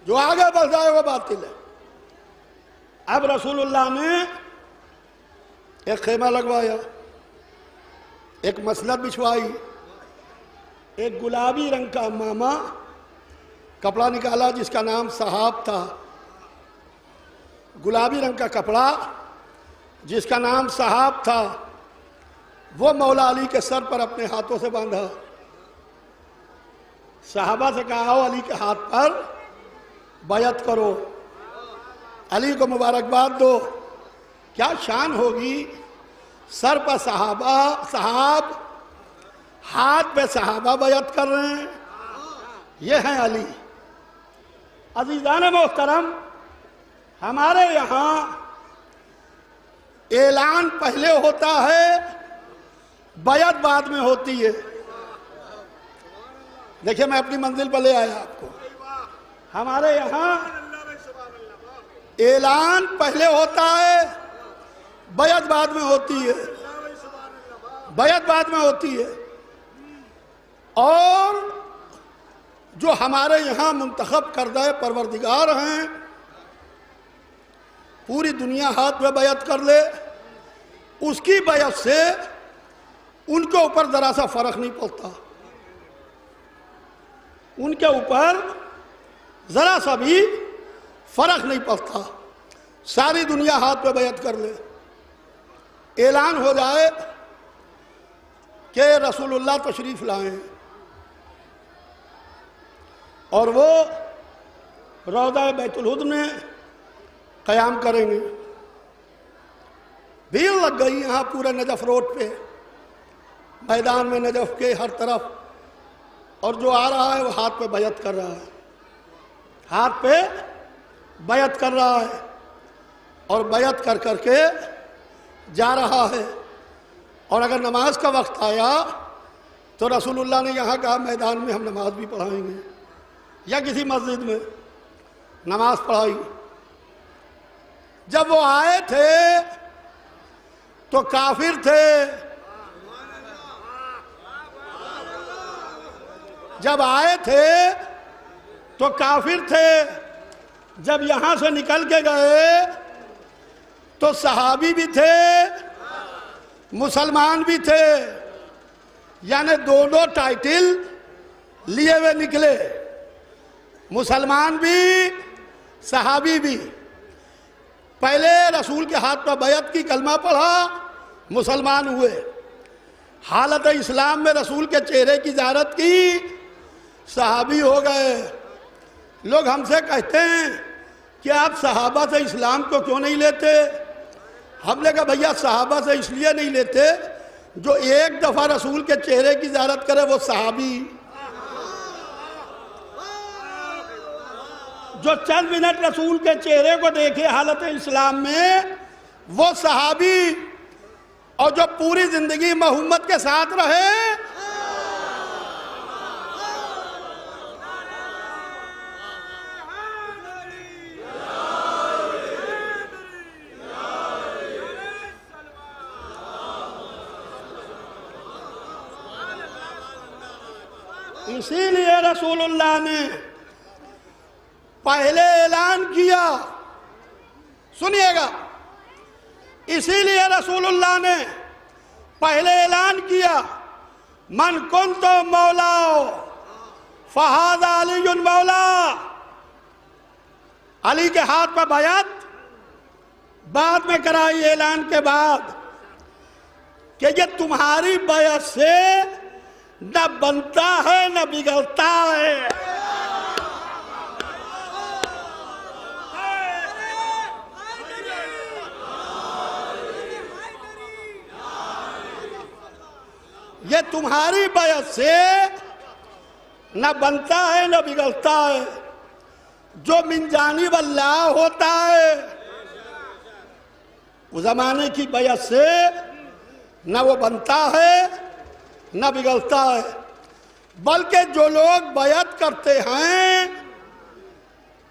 S5: جو آگے بڑھ جائے وہ باطل ہے۔ اب رسول اللہ نے ایک خیمہ لگوایا، ایک مسند بچھوائی، ایک گلابی رنگ کا امامہ کپڑا نکالا جس کا نام صحاب تھا، گلابی رنگ کا کپڑا جس کا نام صحاب تھا، وہ مولا علی کے سر پر اپنے ہاتھوں سے باندھا۔ صحابہ سے کہا آؤ علی کے ہاتھ پر بیعت کرو، علی کو مبارکباد دو۔ کیا شان ہوگی، سر پر صحاب، ہاتھ پہ صحابہ بیعت کر رہے ہیں، یہ ہیں علی۔ عزیزان محترم، ہمارے یہاں اعلان پہلے ہوتا ہے، بیعت بعد میں ہوتی ہے۔ دیکھیں میں اپنی منزل پر لے آیا آپ کو۔ ہمارے یہاں اعلان پہلے ہوتا ہے، بیعت بعد میں ہوتی ہے، بیعت بعد میں ہوتی ہے۔ اور جو ہمارے یہاں منتخب کردہ پروردگار ہیں، پوری دنیا ہاتھ میں بیعت کر لے، اس کی بیعت سے ان کے اوپر ذرا سا فرق نہیں پڑتا، ان کے اوپر ذرا سا بھی فرق نہیں پڑتا۔ ساری دنیا ہاتھ پہ بیعت کر لے، اعلان ہو جائے کہ رسول اللہ تشریف لائیں، اور وہ روضہ بیت الہد میں قیام کریں گے. بھیڑ لگ گئی یہاں پورے نجف روڈ پہ، میدان میں نجف کے ہر طرف. اور جو آ رہا ہے وہ ہاتھ پہ بیعت کر رہا ہے، ہاتھ پہ بیعت کر رہا ہے، اور بیعت کر کر کے جا رہا ہے. اور اگر نماز کا وقت آیا تو رسول اللہ نے یہاں کہا میدان میں ہم نماز بھی پڑھائیں گے، یا کسی مسجد میں نماز پڑھائی. جب وہ آئے تھے تو کافر تھے، جب آئے تھے تو کافر تھے. جب یہاں سے نکل کے گئے تو صحابی بھی تھے، مسلمان بھی تھے، یعنی دونوں ٹائٹل لیے ہوئے نکلے، مسلمان بھی صحابی بھی. پہلے رسول کے ہاتھ پر بیعت کی، کلمہ پڑھا، مسلمان ہوئے. حالت اسلام میں رسول کے چہرے کی زیارت کی، صحابی ہو گئے. لوگ ہم سے کہتے ہیں کہ آپ صحابہ سے اسلام کو کیوں نہیں لیتے؟ ہم نے کہا بھیا صحابہ سے اس لیے نہیں لیتے، جو ایک دفعہ رسول کے چہرے کی زیارت کرے وہ صحابی، جو چند منٹ رسول کے چہرے کو دیکھے حالت اسلام میں وہ صحابی، اور جو پوری زندگی محمد کے ساتھ رہے اسی لیے رسول اللہ نے پہلے اعلان کیا، سنیے گا، اسی لیے رسول اللہ نے پہلے اعلان کیا من کنت مولا فہذا علی مولا. علی کے ہاتھ پر بیعت بعد میں کرائی، اعلان کے بعد، کہ یہ تمہاری بیعت سے نہ بنتا ہے نہ بگڑتا ہے. یہ تمہاری بیعت سے نہ بنتا ہے نہ بگڑتا ہے. جو من جانب اللہ ہوتا ہے اس زمانے کی بیعت سے نہ وہ بنتا ہے نہ بگڑتا ہے، بلکہ جو لوگ بیعت کرتے ہیں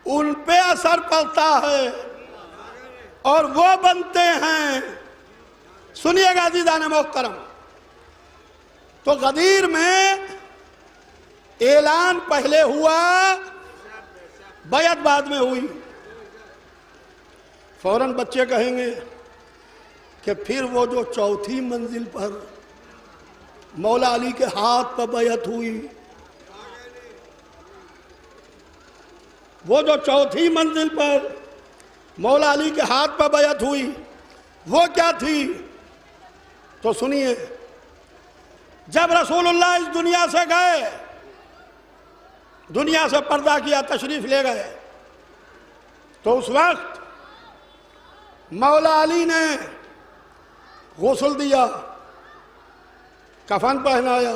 S5: ان پہ اثر پڑتا ہے اور وہ بنتے ہیں. سنیے گا عزیزان محترم، تو غدیر میں اعلان پہلے ہوا، بیعت بعد میں ہوئی. فوراً بچے کہیں گے کہ پھر وہ جو چوتھی منزل پر مولا علی کے ہاتھ پر بیعت ہوئی، وہ جو چوتھی منزل پر مولا علی کے ہاتھ پر بیعت ہوئی وہ کیا تھی؟ تو سنیے، جب رسول اللہ اس دنیا سے گئے، دنیا سے پردہ کیا، تشریف لے گئے، تو اس وقت مولا علی نے غسل دیا، کفن پہنایا.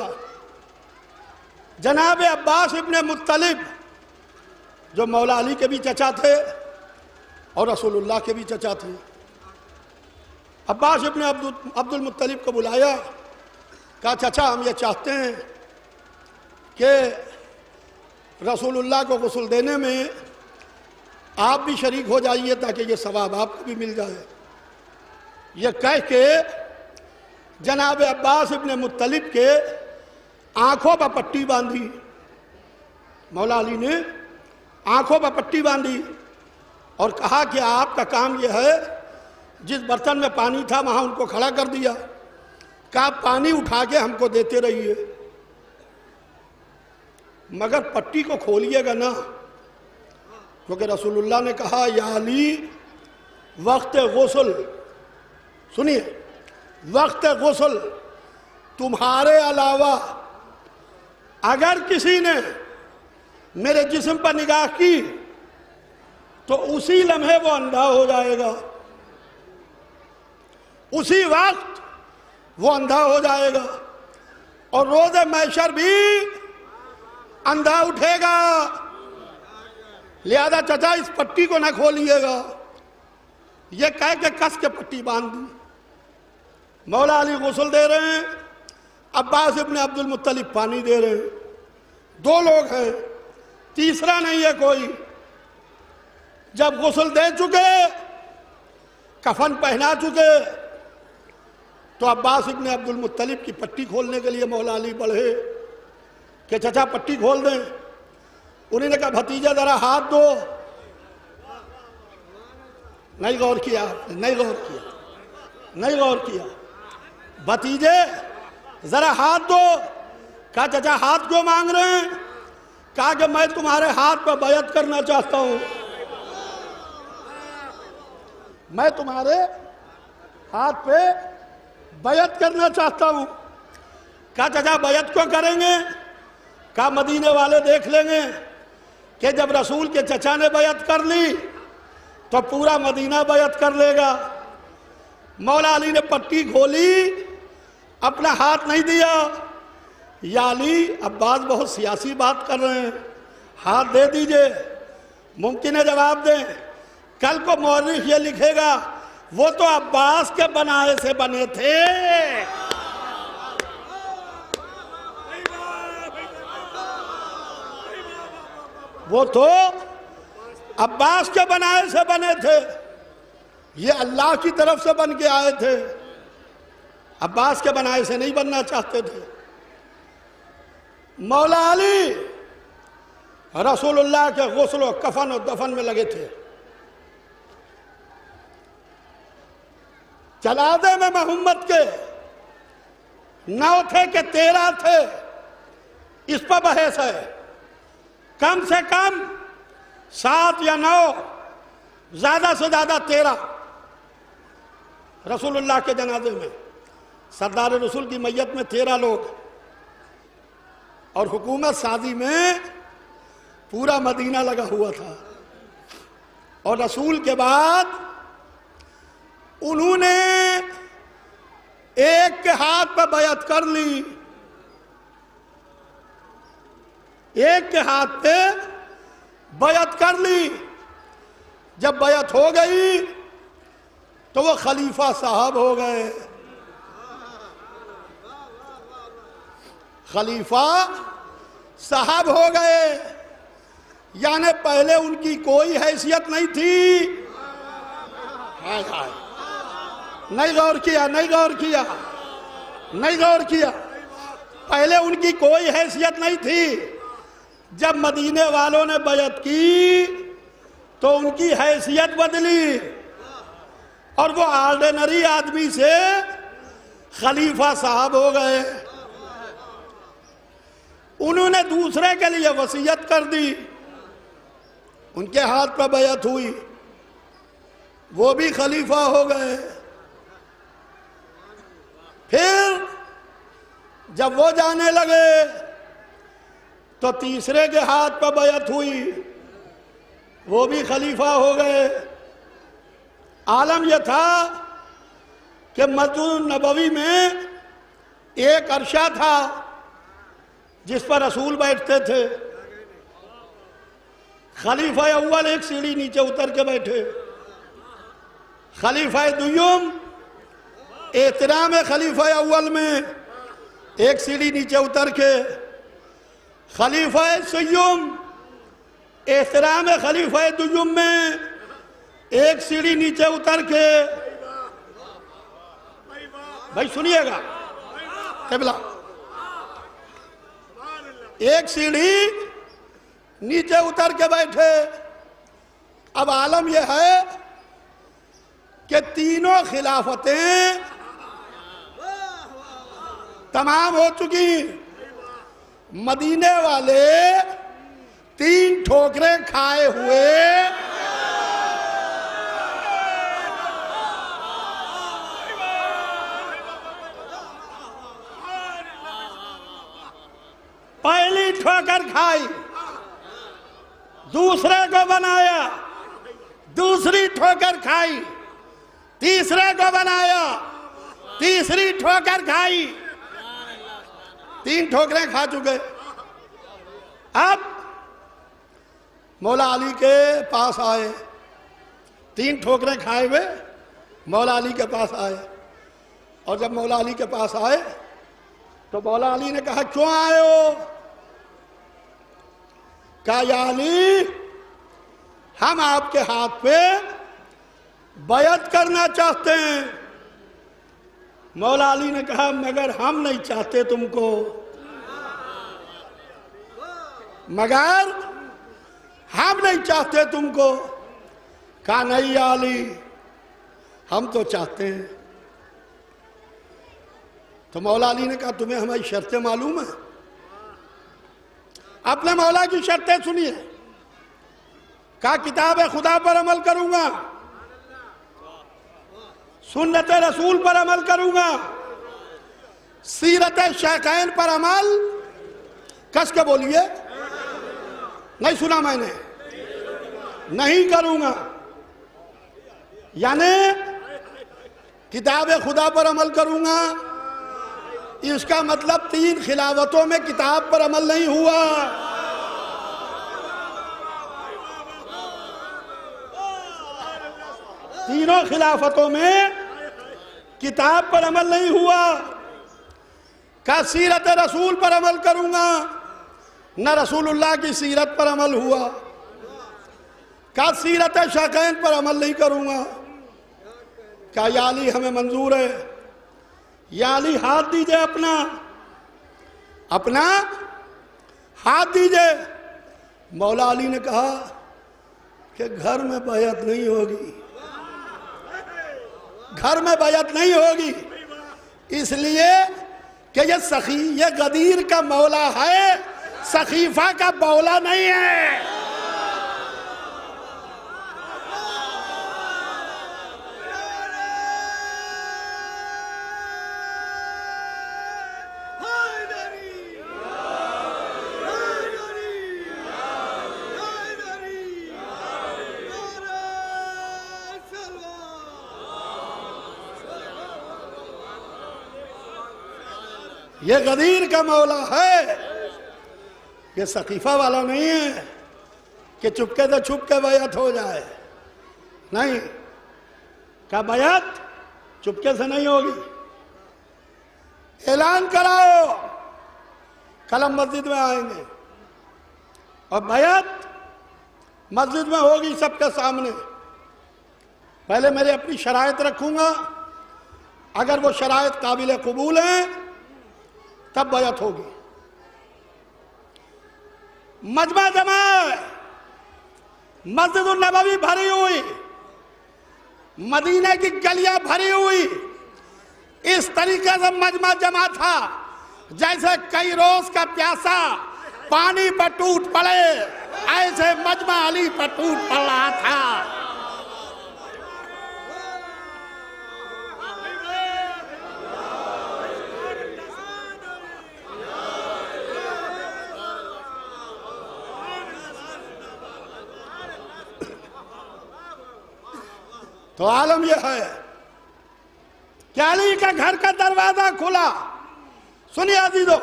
S5: جناب عباس ابن مطلب جو مولا علی کے بھی چچا تھے اور رسول اللہ کے بھی چچا تھے، عباس ابن عبد المطلب کو بلایا، کہا چچا ہم یہ چاہتے ہیں کہ رسول اللہ کو غسل دینے میں آپ بھی شریک ہو جائیے تاکہ یہ ثواب آپ کو بھی مل جائے. یہ کہہ کے جناب عباس ابن مطلب کے آنکھوں پر پٹی باندھی، مولا علی نے آنکھوں پر پٹی باندھی اور کہا کہ آپ کا کام یہ ہے، جس برتن میں پانی تھا وہاں ان کو کھڑا کر دیا، کہا پانی اٹھا کے ہم کو دیتے رہیے، مگر پٹی کو کھولیے گا نا، کیونکہ رسول اللہ نے کہا یا علی وقت غسل، سنیے، وقت غسل تمہارے علاوہ اگر کسی نے میرے جسم پر نگاہ کی تو اسی لمحے وہ اندھا ہو جائے گا، اسی وقت وہ اندھا ہو جائے گا، اور روز محشر بھی اندھا اٹھے گا۔ لہذا چچا اس پٹی کو نہ کھولیے گا، یہ کہہ کے کس کے پٹی باندھ دی۔ مولا علی غسل دے رہے ہیں، عباس ابن عبد المطلب پانی دے رہے ہیں، دو لوگ ہیں، تیسرا نہیں ہے کوئی۔ جب غسل دے چکے، کفن پہنا چکے، تو عباس ابن عبد المطلب کی پٹی کھولنے کے لیے مولا علی بڑھے کہ چچا پٹی کھول دیں۔ انہوں نے کہا بھتیجا ذرا ہاتھ دو۔ نہیں غور کیا، نہیں غور کیا، نہیں غور کیا۔ بھتیجے ذرا ہاتھ دو۔ کہا چچا ہاتھ کیوں مانگ رہے ہیں؟ کہا کہ میں تمہارے ہاتھ پہ بیعت کرنا چاہتا ہوں، میں تمہارے ہاتھ پہ بیعت کرنا چاہتا ہوں۔ کہا چچا بیعت کیوں کریں گے؟ کہا مدینے والے دیکھ لیں گے کہ جب رسول کے چچا نے بیعت کر لی تو پورا مدینہ بیعت کر لے گا۔ مولا علی نے پٹی کھولی، اپنا ہاتھ نہیں دیا۔ یا علی، عباس بہت سیاسی بات کر رہے ہیں، ہاتھ دے دیجئے۔ ممکن ہے جواب دیں، کل کو مورخ یہ لکھے گا وہ تو عباس کے بنائے سے بنے تھے۔ وہ تو عباس کے بنائے سے بنے تھے، یہ اللہ کی طرف سے بن کے آئے تھے، عباس کے بنائے سے نہیں بننا چاہتے تھے۔ مولا علی رسول اللہ کے غسل و کفن و دفن میں لگے تھے۔ جنازے میں محمد کے 9 تھے کہ 13 تھے، اس پر بحث ہے۔ کم سے کم 7 یا 9، زیادہ سے زیادہ 13 رسول اللہ کے جنازے میں۔ سردار رسول کی میت میں 13 لوگ، اور حکومت سازی میں پورا مدینہ لگا ہوا تھا۔ اور رسول کے بعد انہوں نے ایک کے ہاتھ پہ بیعت کر لی، ایک کے ہاتھ پہ بیعت کر لی۔ جب بیعت ہو گئی تو وہ خلیفہ صاحب ہو گئے، خلیفہ صاحب ہو گئے۔ یعنی پہلے ان کی کوئی حیثیت نہیں تھی۔ ہائے ہائے، نہیں غور کیا، نہیں غور کیا، نہیں غور کیا۔ پہلے ان کی کوئی حیثیت نہیں تھی۔ جب مدینے والوں نے بیعت کی تو ان کی حیثیت بدلی، اور وہ آرڈینری آدمی سے خلیفہ صاحب ہو گئے۔ انہوں نے دوسرے کے لیے وصیت کر دی، ان کے ہاتھ پہ بیعت ہوئی، وہ بھی خلیفہ ہو گئے۔ پھر جب وہ جانے لگے تو تیسرے کے ہاتھ پہ بیعت ہوئی، وہ بھی خلیفہ ہو گئے۔ عالم یہ تھا کہ مسجد النبوی میں ایک عرشہ تھا جس پر رسول بیٹھتے تھے۔ خلیفہ اول ایک سیڑھی نیچے اتر کے بیٹھے، خلیفہ دوم احترام خلیفہ اول میں ایک سیڑھی نیچے اتر کے، خلیفہ سیوم احترام خلیفہ دوم میں ایک سیڑھی نیچے اتر کے۔ بھائی سنیے گا، قبلہ ایک سیڑھی نیچے اتر کے بیٹھے۔ اب عالم یہ ہے کہ تینوں خلافتیں تمام ہو چکی۔ مدینے والے 3 ٹھوکریں کھائے ہوئے پہلی ٹھوکر کھائی، دوسرے کو بنایا، دوسری ٹھوکر کھائی، تیسرے کو بنایا، تیسری ٹھوکر کھائی، 3 ٹھوکریں کھا چکے۔ اب مولا علی کے پاس آئے، 3 ٹھوکریں کھائے ہوئے مولا علی کے پاس آئے، اور جب مولا علی کے پاس آئے تو مولا علی نے کہا کیوں آئے ہو؟ کہا یا علی ہم آپ کے ہاتھ پہ بیعت کرنا چاہتے ہیں۔ مولا علی نے کہا مگر ہم نہیں چاہتے تم کو، مگر ہم نہیں چاہتے تم کو۔ کہا نہیں یا علی ہم تو چاہتے ہیں۔ تو مولا علی نے کہا تمہیں ہماری شرطیں معلوم ہیں؟ اپنے مولا کی شرطیں سنیے۔ کہا کتاب خدا پر عمل کروں گا، سنت رسول پر عمل کروں گا، سیرت شیخین پر عمل، کس کے بولیے، نہیں سنا میں نے، نہیں کروں گا۔ یعنی کتاب خدا پر عمل کروں گا، اس کا مطلب 3 خلافتوں میں کتاب پر عمل نہیں ہوا۔ تینوں خلافتوں میں کتاب پر عمل نہیں ہوا۔ کہ سیرت رسول پر عمل کروں گا، نہ رسول اللہ کی سیرت پر عمل ہوا۔ کہ سیرت شیخین پر عمل نہیں کروں گا۔ کہ یا علی ہمیں منظور ہے، یا علی ہاتھ دیجئے، اپنا ہاتھ دیجئے۔ مولا علی نے کہا کہ گھر میں بیعت نہیں ہوگی، گھر میں بیعت نہیں ہوگی، اس لیے کہ یہ غدیر کا مولا ہے، سقیفہ کا مولا نہیں ہے۔ یہ غدیر کا مولا ہے، یہ سقیفہ والا نہیں ہے کہ چپکے سے چھپ کے بیعت ہو جائے، نہیں، کہ بیعت چپکے سے نہیں ہوگی۔ اعلان کراؤ کل ہم مسجد میں آئیں گے اور بیعت مسجد میں ہوگی سب کے سامنے۔ پہلے میرے اپنی شرائط رکھوں گا، اگر وہ شرائط قابل قبول ہیں تب بیعت ہوگی۔ مجمع جمع ہے، مسجد النبوی بھری ہوئی، مدینہ کی گلیاں بھری ہوئی، اس طریقے سے مجمع جمع تھا جیسے کئی روز کا پیاسا پانی پر ٹوٹ پڑے، ایسے مجمع علی پر ٹوٹ پڑ رہا تھا۔ تو عالم یہ ہے کہ علی کا گھر کا دروازہ کھلا۔ سنیے عزیزو،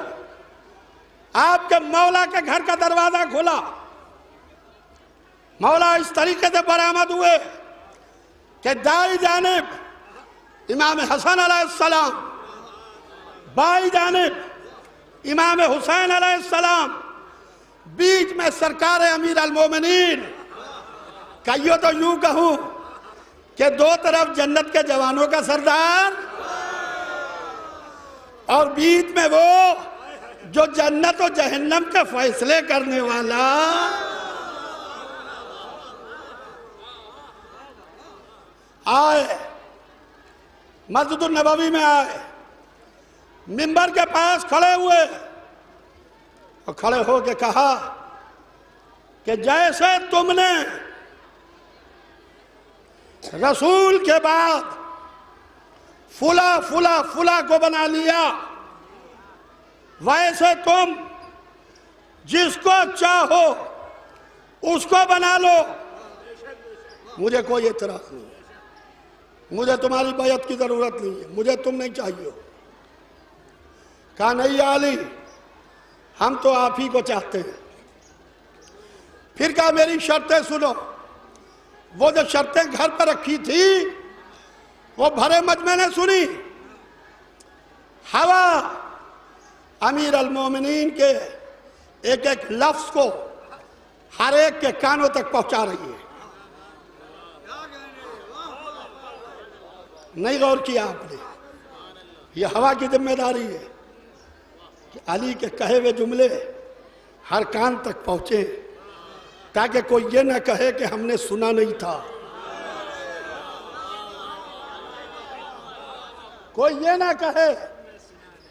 S5: آپ کے مولا کے گھر کا دروازہ کھلا، مولا اس طریقے سے برآمد ہوئے کہ دائیں جانب امام حسن علیہ السلام، بائیں جانب امام حسین علیہ السلام، بیچ میں سرکار امیر المومنین، کہیو تو یوں کہوں کہ 2 طرف جنت کے جوانوں کا سردار، اور بیچ میں وہ جو جنت و جہنم کے فیصلے کرنے والا۔ آئے مسجد النبوی میں، آئے منبر کے پاس کھڑے ہوئے اور کھڑے ہو کے کہا کہ جیسے تم نے رسول کے بعد فلا کو بنا لیا، ویسے تم جس کو چاہو اس کو بنا لو۔ مجھے کوئی اعتراض نہیں ہے، مجھے تمہاری بیعت کی ضرورت نہیں ہے، مجھے تم نہیں چاہیے ہو۔ کہا نہیں یا علی، ہم تو آپ ہی کو چاہتے ہیں۔ پھر کہا میری شرطیں سنو۔ وہ جو شرطیں گھر پر رکھی تھی وہ بھرے مجمع نے سنی۔ ہوا امیر المومنین کے ایک ایک لفظ کو ہر ایک کے کانوں تک پہنچا رہی ہے۔ نہیں غور کیا آپ نے؟ یہ ہوا کی ذمہ داری ہے کہ علی کے کہے ہوئے جملے ہر کان تک پہنچے، تاکہ کوئی یہ نہ کہے کہ ہم نے سنا نہیں تھا، کوئی یہ نہ کہے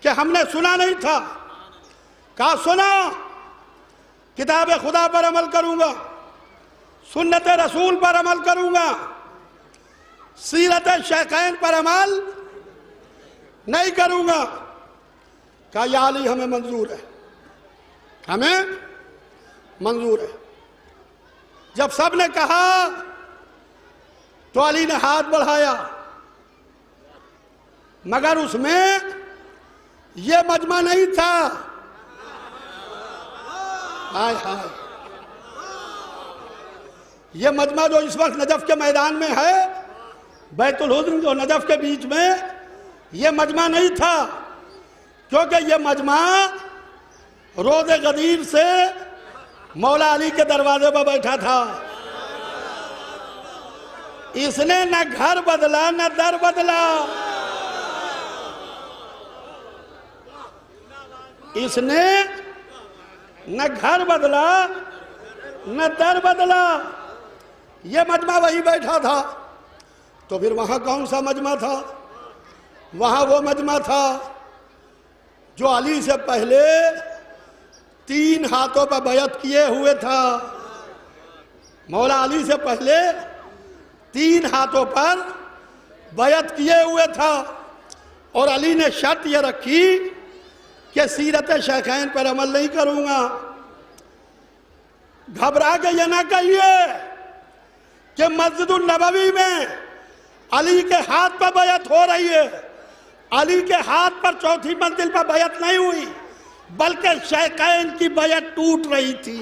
S5: کہ ہم نے سنا نہیں تھا۔ کہا سنا، کتاب خدا پر عمل کروں گا، سنت رسول پر عمل کروں گا، سیرت شیخین پر عمل نہیں کروں گا۔ کہا یا علی ہمیں منظور ہے، ہمیں منظور ہے۔ جب سب نے کہا تو علی نے ہاتھ بڑھایا، مگر اس میں یہ مجمع نہیں تھا۔ ہائے ہائے، یہ مجمع جو اس وقت نجف کے میدان میں ہے، بیت الحزن اور نجف کے بیچ میں، یہ مجمع نہیں تھا، کیونکہ یہ مجمع روض غدیر سے مولا علی کے دروازے پر بیٹھا تھا۔ اس نے نہ گھر بدلا نہ در بدلا، اس نے نہ گھر بدلا نہ در بدلا، یہ مجمع وہی بیٹھا تھا۔ تو پھر وہاں کون سا مجمع تھا؟ وہاں وہ مجمع تھا جو علی سے پہلے 3 ہاتھوں پر بیعت کیے ہوئے تھا۔ مولا علی سے پہلے 3 ہاتھوں پر بیعت کیے ہوئے تھا، اور علی نے شرط یہ رکھی کہ سیرت شیخین پر عمل نہیں کروں گا۔ گھبرا کے یہ نہ کہیے کہ مسجد النبوی میں علی کے ہاتھ پر بیعت ہو رہی ہے۔ علی کے ہاتھ پر 4تھی منزل پر بیعت نہیں ہوئی، بلکہ شیخین کی بیعت ٹوٹ رہی تھی۔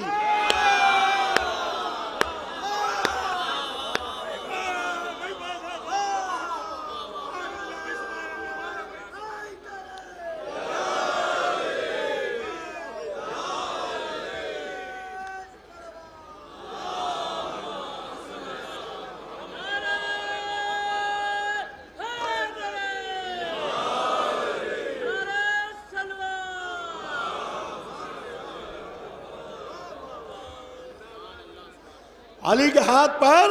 S5: علی کے ہاتھ پر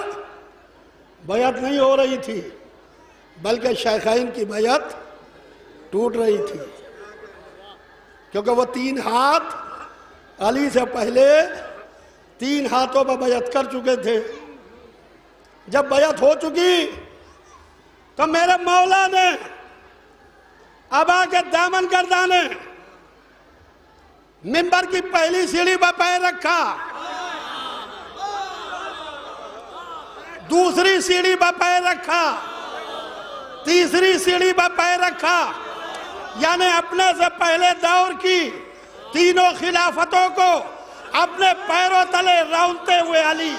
S5: بیعت نہیں ہو رہی تھی، بلکہ شیخین کی بیعت ٹوٹ رہی تھی، کیونکہ وہ 3 ہاتھ علی سے پہلے 3 ہاتھوں پر بیعت کر چکے تھے۔ جب بیعت ہو چکی تو میرے مولا نے ابا کے دامن گردانے منبر کی پہلی سیڑھی پر پیر رکھا، دوسری سیڑھی پر پیر رکھا، تیسری سیڑھی پر پیر رکھا، یعنی اپنے سے پہلے دور کی 3 خلافتوں کو اپنے پیروں تلے رونتے ہوئے علی۔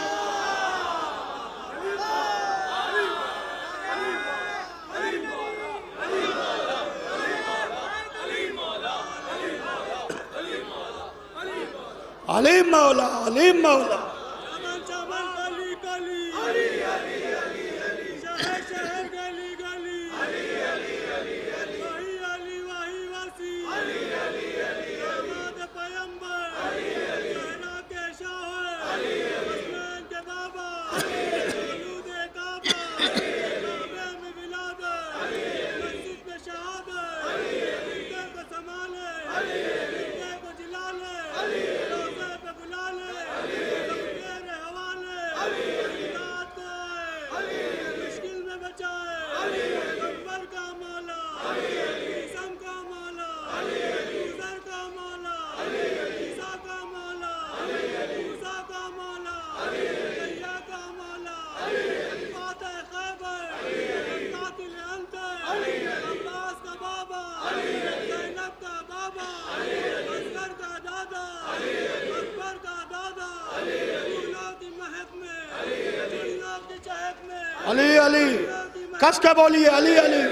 S5: علی مولا، علی مولا، علی علی کس کے بولیے علی علی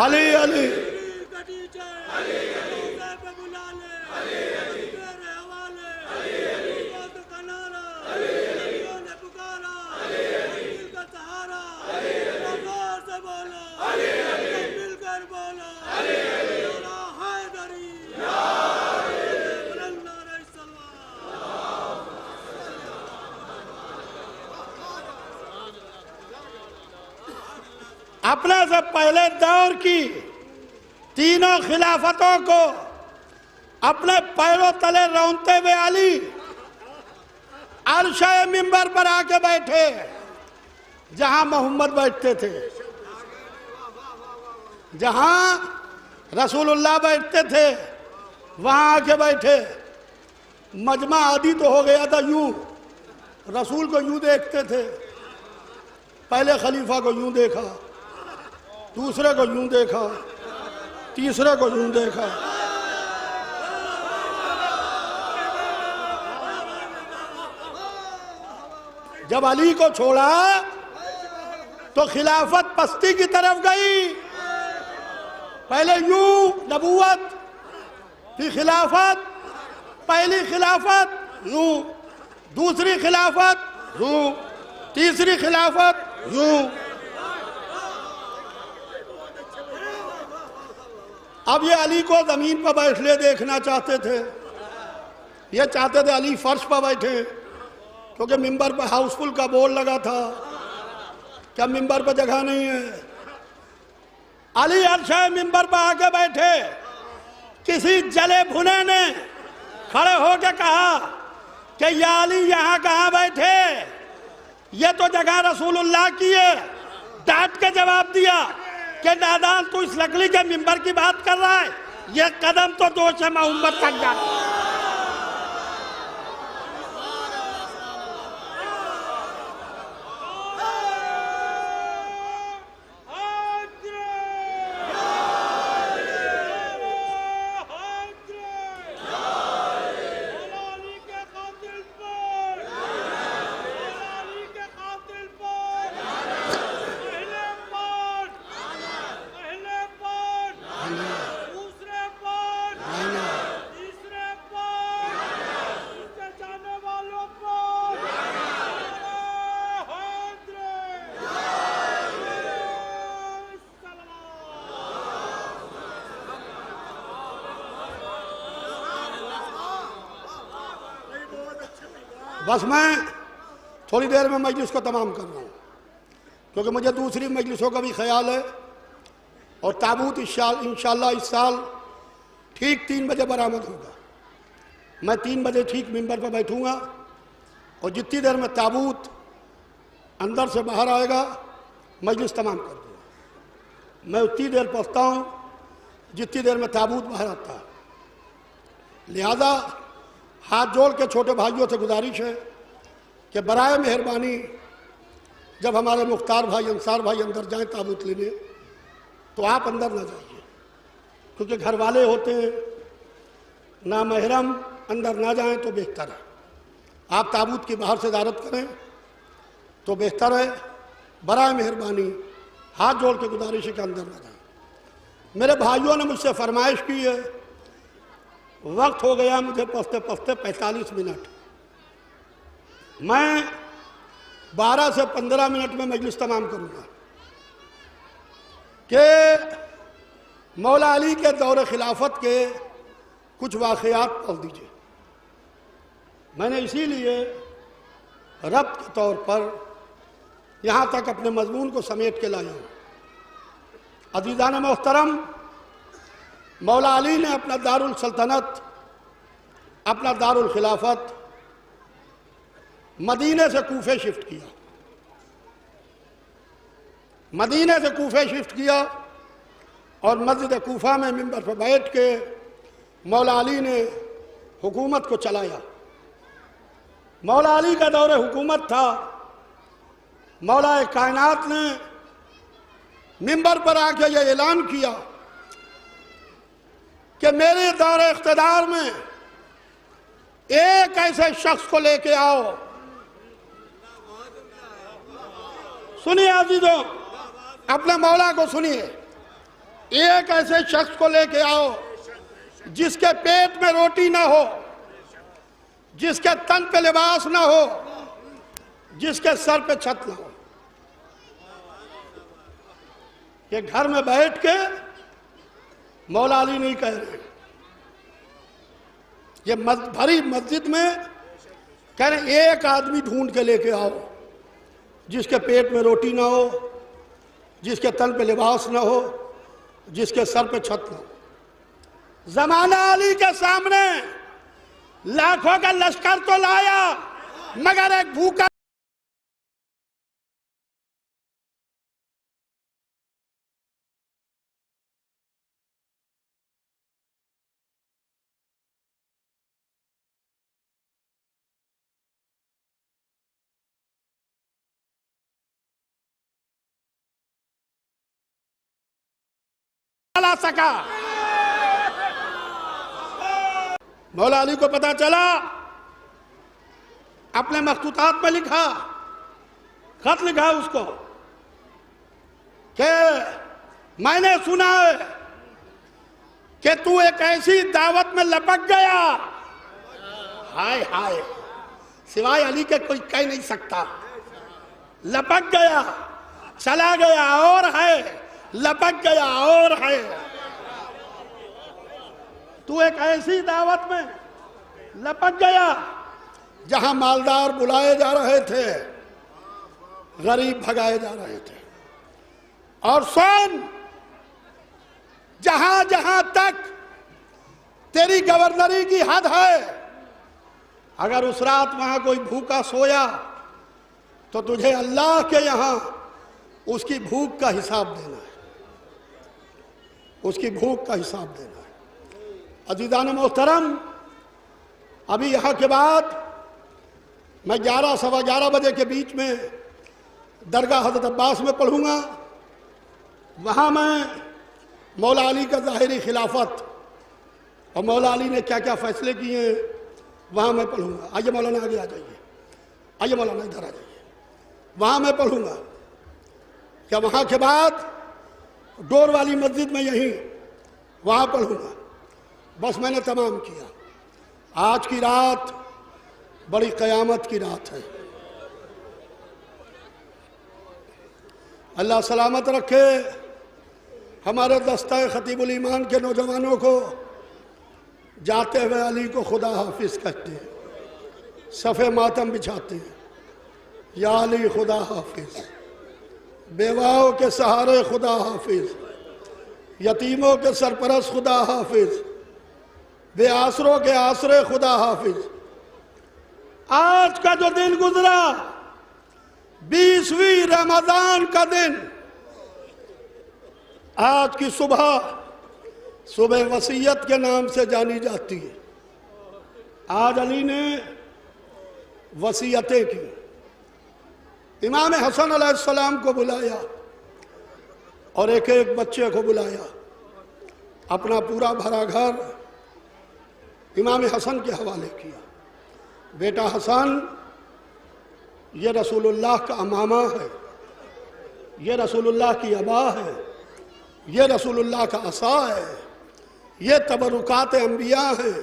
S5: علی علی اپنے سے پہلے دور کی تینوں خلافتوں کو اپنے پیروں تلے رونتے ہوئے علی عرش منبر پر آ کے بیٹھے جہاں محمد بیٹھتے تھے، جہاں رسول اللہ بیٹھتے تھے وہاں آ کے بیٹھے۔ مجمع عادی تو ہو گیا تھا، یوں رسول کو یوں دیکھتے تھے، پہلے خلیفہ کو یوں دیکھا، دوسرے کو یوں دیکھا، تیسرے کو یوں دیکھا۔ جب علی کو چھوڑا تو خلافت پستی کی طرف گئی، پہلے یوں نبوت، پھر خلافت، پہلی خلافت یوں، دوسری خلافت یوں، تیسری خلافت یوں۔ اب یہ علی کو زمین پر بیٹھے دیکھنا چاہتے تھے، یہ چاہتے تھے علی فرش پر بیٹھے، کیونکہ ممبر پر ہاؤس فل کا بورڈ لگا تھا، کیا ممبر پر جگہ نہیں ہے؟ علی عرش ممبر پر آ کے بیٹھے، کسی جلے بھنے نے کھڑے ہو کے کہا کہ یا علی یہاں کہاں بیٹھے، یہ تو جگہ رسول اللہ کی ہے۔ ڈانٹ کے جواب دیا کہ نادان تو اس لکڑی کے ممبر کی بات کر رہا ہے، یہ قدم تو دوش محمد تک جاتا ہے۔ بس میں تھوڑی دیر میں مجلس کو تمام کر رہا ہوں، کیونکہ مجھے دوسری مجلسوں کا بھی خیال ہے، اور تابوت انشاءاللہ اس سال ٹھیک 3 بجے برآمد ہوگا۔ میں 3 بجے ٹھیک ممبر پر بیٹھوں گا، اور جتنی دیر میں تابوت اندر سے باہر آئے گا مجلس تمام کر دوں گا۔ میں اتنی دیر پہنچتا ہوں جتنی دیر میں تابوت باہر آتا ہے۔ لہذا ہاتھ جوڑ کے چھوٹے بھائیوں سے گزارش ہے کہ برائے مہربانی جب ہمارے مختار بھائی انصار بھائی اندر جائیں تابوت لینے تو آپ اندر نہ جائیے، کیونکہ گھر والے ہوتے ہیں، نامحرم اندر نہ جائیں تو بہتر ہے۔ آپ تابوت کی باہر سے زیارت کریں تو بہتر ہے۔ برائے مہربانی ہاتھ جوڑ کے گزارش ہے کہ اندر نہ جائیں۔ میرے بھائیوں نے مجھ سے فرمائش کی ہے، وقت ہو گیا مجھے پہنچتے پہنچتے 45 منٹ، میں 12 سے 15 منٹ میں مجلس تمام کروں گا کہ مولا علی کے دور خلافت کے کچھ واقعات پڑھ دیجئے۔ میں نے اسی لیے ربط کے طور پر یہاں تک اپنے مضمون کو سمیٹ کے لایا ہوں۔ عزیزان محترم، مولا علی نے اپنا دارالسلطنت، اپنا دارالخلافت مدینے سے کوفے شفٹ کیا، مدینے سے کوفے شفٹ کیا، اور مسجد کوفہ میں ممبر پر بیٹھ کے مولا علی نے حکومت کو چلایا۔ مولا علی کا دور حکومت تھا۔ مولا کائنات نے ممبر پر آ کے یہ اعلان کیا کہ میرے دور اقتدار میں ایک ایسے شخص کو لے کے آؤ سنیے عزیزوں، اپنے مولا کو سنیے، ایک ایسے شخص کو لے کے آؤ جس کے پیٹ میں روٹی نہ ہو، جس کے تن پہ لباس نہ ہو، جس کے سر پہ چھت نہ ہو، کہ گھر میں بیٹھ کے مولا علی نہیں کہہ رہے، یہ بھری مسجد میں کہہ رہے ایک آدمی ڈھونڈ کے لے کے آؤ جس کے پیٹ میں روٹی نہ ہو، جس کے تن پہ لباس نہ ہو، جس کے سر پہ چھت نہ ہو۔ زمانہ علی کے سامنے لاکھوں کا لشکر تو لایا، مگر ایک بھوکا لا سکا۔ مولا علی کو پتا چلا، اپنے مخطوطات میں لکھا، خط لکھا اس کو کہ میں نے سنا ہے کہ تو ایک ایسی دعوت میں لپک گیا، ہائے ہائے، سوائے علی کے کوئی کہہ نہیں سکتا، لپک گیا، چلا گیا اور ہے، لپک گیا اور ہے۔ تو ایک ایسی دعوت میں لپک گیا جہاں مالدار بلائے جا رہے تھے، غریب بھگائے جا رہے تھے، اور سن، جہاں جہاں تک تیری گورنری کی حد ہے، اگر اس رات وہاں کوئی بھوکا سویا تو تجھے اللہ کے یہاں اس کی بھوک کا حساب دینا ہے، اس کی بھوک کا حساب دینا ہے۔ عزیزان محترم، ابھی یہاں کے بعد میں 11 سوا 11 بجے کے بیچ میں درگاہ حضرت عباس میں پڑھوں گا، وہاں میں مولا علی کا ظاہری خلافت اور مولا علی نے کیا کیا فیصلے کیے ہیں وہاں میں پڑھوں گا۔ آئیے مولانا آگے آ جائیے، آئیے مولانا ادھر آ جائیے، وہاں میں پڑھوں گا، کہ وہاں کے بعد ڈور والی مسجد میں یہیں وہاں پڑھوں گا۔ بس میں نے تمام کیا۔ آج کی رات بڑی قیامت کی رات ہے، اللہ سلامت رکھے ہمارے دستہ خطیب الایمان کے نوجوانوں کو، جاتے ہوئے علی کو خدا حافظ کہتے ہیں، صفِ ماتم بچھاتے ہیں، یا علی خدا حافظ، بیواؤں کے سہارے خدا حافظ، یتیموں کے سرپرست خدا حافظ، بے آسروں کے آسرے خدا حافظ۔ آج کا جو دن گزرا، 20ویں رمضان کا دن، آج کی صبح وصیت کے نام سے جانی جاتی ہے۔ آج علی نے وصیتیں کی، امام حسن علیہ السلام کو بلایا اور ایک ایک بچے کو بلایا، اپنا پورا بھرا گھر امام حسن کے حوالے کیا۔ بیٹا حسن، یہ رسول اللہ کا امامہ ہے، یہ رسول اللہ کی ابا ہے، یہ رسول اللہ کا عصا ہے، یہ تبرکات انبیاء ہیں،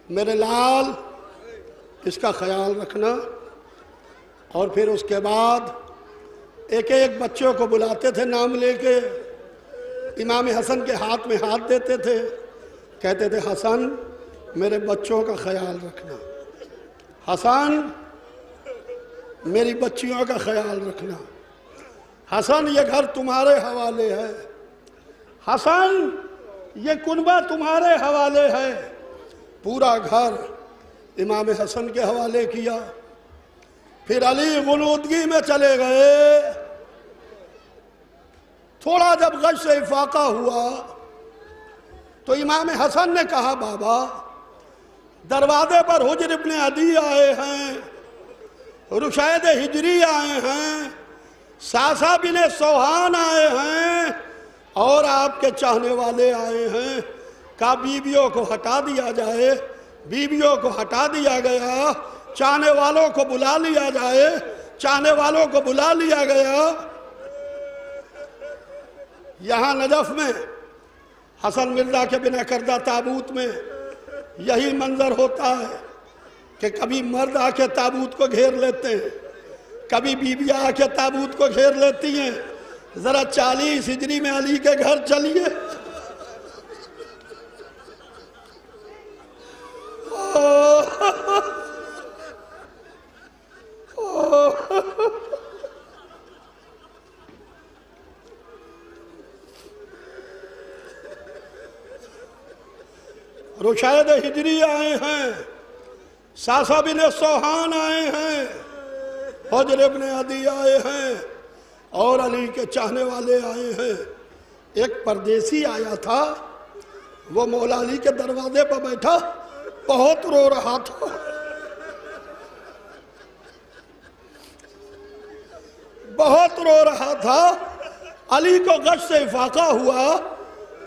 S5: میرے لال اس کا خیال رکھنا۔ اور پھر اس کے بعد ایک ایک بچوں کو بلاتے تھے نام لے کے، امام حسن کے ہاتھ میں ہاتھ دیتے تھے، کہتے تھے حسن میرے بچوں کا خیال رکھنا، حسن میری بچیوں کا خیال رکھنا، حسن یہ گھر تمہارے حوالے ہے، حسن یہ کنبہ تمہارے حوالے ہے۔ پورا گھر امام حسن کے حوالے کیا۔ پھر علی غنودگی میں چلے گئے۔ تھوڑا جب غش سے افاقہ ہوا تو امام حسن نے کہا بابا دروازے پر حجر ابن عدی آئے ہیں، رشید ہجری آئے ہیں، ساسا بن سوہان آئے ہیں اور آپ کے چاہنے والے آئے ہیں، کہا بیویوں کو ہٹا دیا جائے۔ بیویوں کو ہٹا دیا گیا، چاہنے والوں کو بلا لیا جائے، چاہنے والوں کو بلا لیا گیا۔ یہاں نجف میں حسن مرزا کے بنا کردہ تابوت میں یہی منظر ہوتا ہے کہ کبھی مرد آ کے تابوت کو گھیر لیتے ہیں، کبھی بیویاں آ کے تابوت کو گھیر لیتی ہیں۔ ذرا 40 ہجری میں علی کے گھر چلیے، رشید ہجری آئے ہیں، ساسا بن سوہان آئے ہیں، حجر ابن عدی آئے ہیں، اور علی کے چاہنے والے آئے ہیں۔ ایک پردیسی آیا تھا، وہ مولا علی کے دروازے پر بیٹھا، بہت رو رہا تھا۔ بہت رو رہا تھا۔ علی کو غش سے افاقہ ہوا،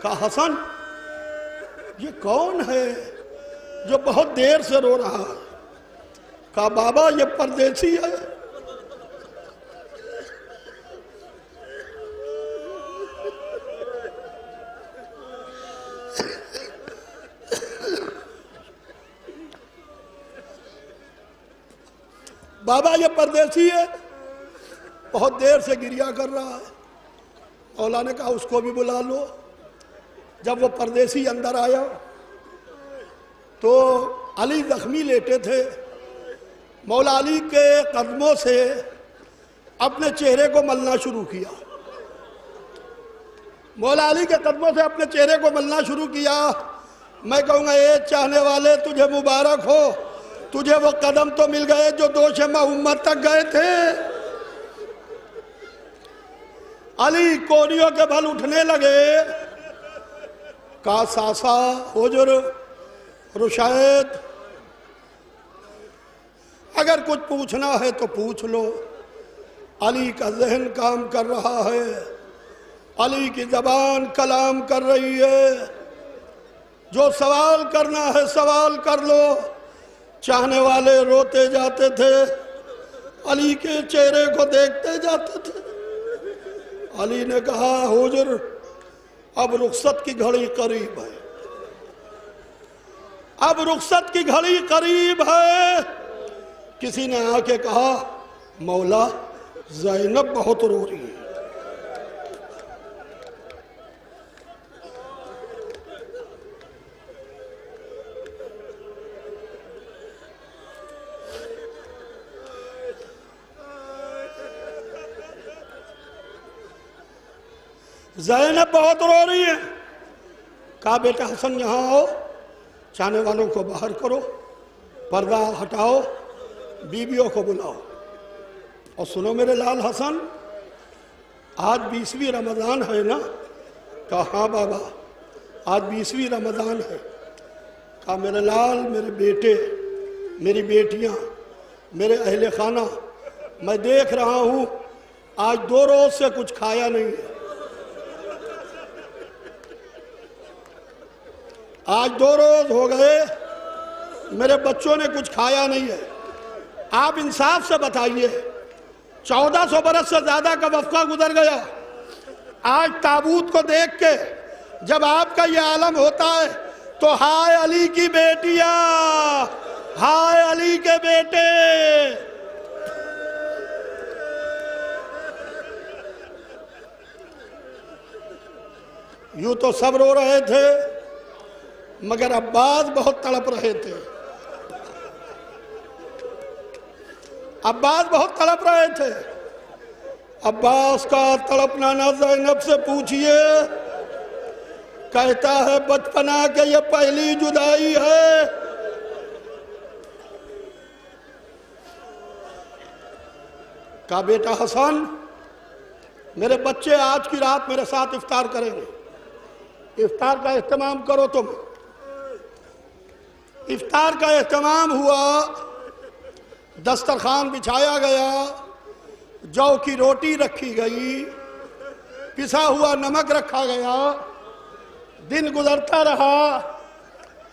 S5: کہا حسن یہ کون ہے جو بہت دیر سے رو رہا ہے؟ کہا بابا یہ پردیسی ہے۔ بابا یہ پردیسی ہے، بہت دیر سے گریہ کر رہا ہے۔ مولا نے کہا اس کو بھی بلا لو۔ جب وہ پردیسی اندر آیا تو علی زخمی لیٹے تھے، مولا علی کے قدموں سے اپنے چہرے کو ملنا شروع کیا۔ مولا علی کے قدموں سے اپنے چہرے کو ملنا شروع کیا۔ میں کہوں گا اے چاہنے والے تجھے مبارک ہو، تجھے وہ قدم تو مل گئے جو دوش محمد تک گئے تھے۔ علی کونیوں کے بھل اٹھنے لگے، کہا ساسا، حجر، رشید، اگر کچھ پوچھنا ہے تو پوچھ لو۔ علی کا ذہن کام کر رہا ہے، علی کی زبان کلام کر رہی ہے، جو سوال کرنا ہے سوال کر لو۔ چاہنے والے روتے جاتے تھے، علی کے چہرے کو دیکھتے جاتے تھے۔ علی نے کہا حجر اب رخصت کی گھڑی قریب ہے، اب رخصت کی گھڑی قریب ہے۔ کسی نے آ کے کہا مولا زینب بہت رو رہی ہے۔ زینب بہت رو رہی ہے۔ کہا بیٹا حسن یہاں آؤ، چاہنے والوں کو باہر کرو، پردہ ہٹاؤ، بیویوں کو بلاؤ۔ اور سنو میرے لال حسن، آج 20ویں رمضان ہے نا؟ کہا ہاں بابا آج 20ویں رمضان ہے۔ کہا میرے لال، میرے بیٹے، میری بیٹیاں، میرے اہل خانہ، میں دیکھ رہا ہوں آج 2 روز سے کچھ کھایا نہیں ہے، آج 2 روز ہو گئے میرے بچوں نے کچھ کھایا نہیں ہے۔ آپ انصاف سے بتائیے، 1400 برس سے زیادہ کا وقفہ گزر گیا، آج تابوت کو دیکھ کے جب آپ کا یہ عالم ہوتا ہے تو ہائے علی کی بیٹیاں، ہائے علی کے بیٹے۔ یوں تو سب رو رہے تھے مگر عباس بہت تڑپ رہے تھے، عباس بہت تڑپ رہے تھے۔ عباس کا تڑپنا نہ زینب سے پوچھئے، کہتا ہے بچپنا کہ یہ پہلی جدائی ہے۔ کہا بیٹا حسن، میرے بچے آج کی رات میرے ساتھ افطار کریں گے، افطار کا اہتمام کرو تم۔ افطار کا اہتمام ہوا، دسترخوان بچھایا گیا، جو کی روٹی رکھی گئی، پسا ہوا نمک رکھا گیا۔ دن گزرتا رہا،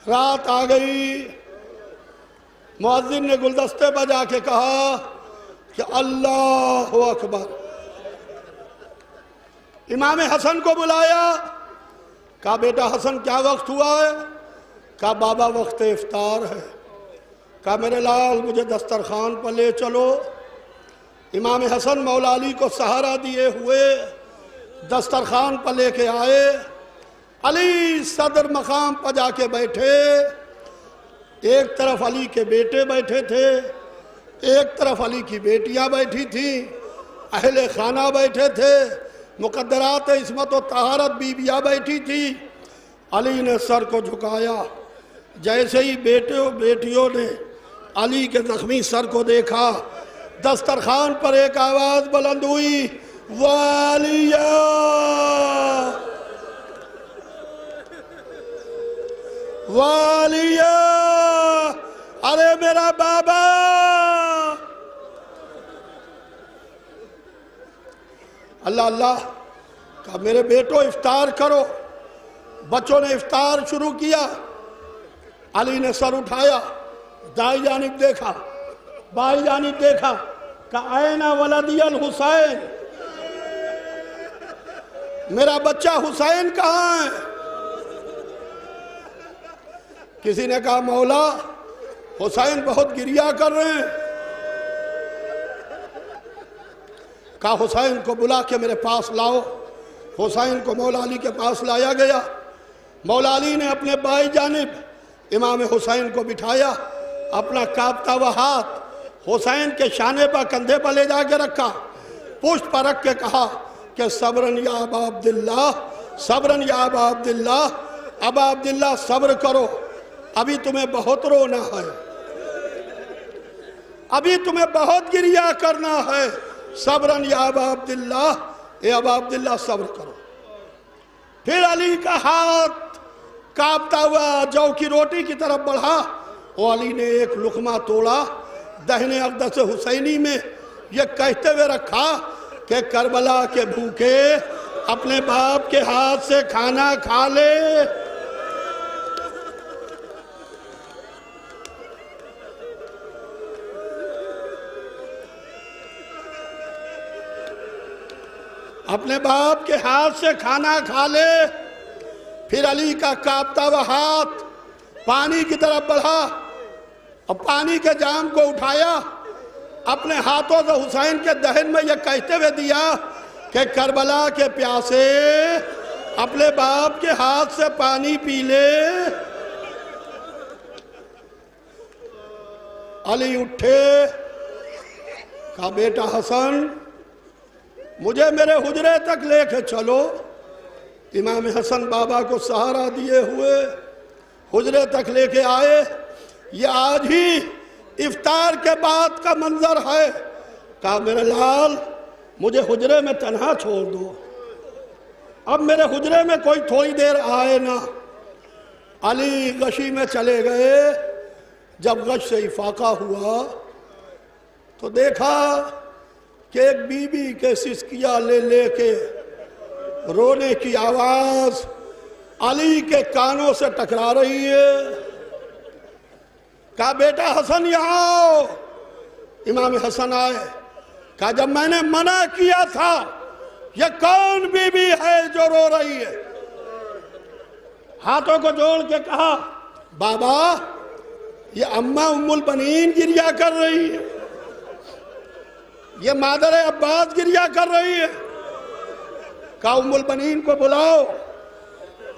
S5: رات آ گئی، مؤذن نے گلدستے بجا کے کہا کہ اللہ اکبر۔ امام حسن کو بلایا، کہا بیٹا حسن کیا وقت ہوا ہے؟ کہا بابا وقت افطار ہے۔ کہا میرے لال مجھے دسترخوان پر لے چلو۔ امام حسن مولا علی کو سہارا دیے ہوئے دسترخوان پر لے کے آئے۔ علی صدر مقام پر جا کے بیٹھے، ایک طرف علی کے بیٹے بیٹھے تھے، ایک طرف علی کی بیٹیاں بیٹھی تھیں، اہل خانہ بیٹھے تھے، مقدرات عصمت و طہارت بیویاں بیٹھی تھی۔ علی نے سر کو جھکایا، جیسے ہی بیٹیوں نے علی کے زخمی سر کو دیکھا، دسترخوان پر ایک آواز بلند ہوئی، والیہ والیہ، ارے میرا بابا۔ اللہ اللہ، کہا میرے بیٹو افطار کرو۔ بچوں نے افطار شروع کیا۔ علی نے سر اٹھایا، دائیں جانب دیکھا، بائیں جانب دیکھا، کہا این ولدی الحسین، میرا بچہ حسین کہاں ہے؟ کسی نے کہا مولا حسین بہت گریہ کر رہے ہیں۔ کہا حسین کو بلا کے میرے پاس لاؤ۔ حسین کو مولا علی کے پاس لایا گیا۔ مولا علی نے اپنے بائیں جانب امام حسین کو بٹھایا، اپنا کانپتا ہوا ہاتھ حسین کے شانے پر کندھے پر لے جا کے رکھا، پشت پر رکھ کے کہا کہ صبرن یا ابا عبداللہ، صبرن یا ابا عبداللہ، ابا عبداللہ صبر کرو، ابھی تمہیں بہت رونا ہے، ابھی تمہیں بہت گریہ کرنا ہے، صبرن یا ابا عبداللہ، اے ابا عبداللہ صبر کرو۔ پھر علی کا ہاتھ کانپتا ہوا جو کی روٹی کی طرف بڑھا، اور علی نے ایک لقمہ توڑا، دہنے اقدس حسینی میں یہ کہتے ہوئے رکھا کہ کربلا کے بھوکے اپنے باپ کے ہاتھ سے کھانا کھا لے۔ اپنے باپ کے ہاتھ سے کھانا کھا لے۔ پھر علی کا کانپتا ہوا ہاتھ پانی کی طرف بڑھا اور پانی کے جام کو اٹھایا، اپنے ہاتھوں سے حسین کے دہن میں یہ کہتے ہوئے دیا کہ کربلا کے پیاسے اپنے باپ کے ہاتھ سے پانی پی لے۔ علی اٹھے، کہا بیٹا حسن مجھے میرے حجرے تک لے کے چلو۔ امام حسن بابا کو سہارا دیے ہوئے حجرے تک لے کے آئے۔ یہ آج ہی افطار کے بعد کا منظر ہے۔ کہا میرے لال مجھے حجرے میں تنہا چھوڑ دو، اب میرے حجرے میں کوئی تھوڑی دیر آئے نا۔ علی غشی میں چلے گئے۔ جب غش سے افاقہ ہوا تو دیکھا کہ ایک بی بی کے سسکیاں لے لے کے رونے کی آواز علی کے کانوں سے ٹکرا رہی ہے۔ کہا بیٹا حسن یہاں آؤ۔ امام حسن آئے۔ کہا جب میں نے منع کیا تھا یہ کون بی بی ہے جو رو رہی ہے؟ ہاتھوں کو جوڑ کے کہا بابا یہ اماں ام البنین گریہ کر رہی ہے، یہ مادر عباس گریہ کر رہی ہے۔ کہا ام البنین کو بلاؤ۔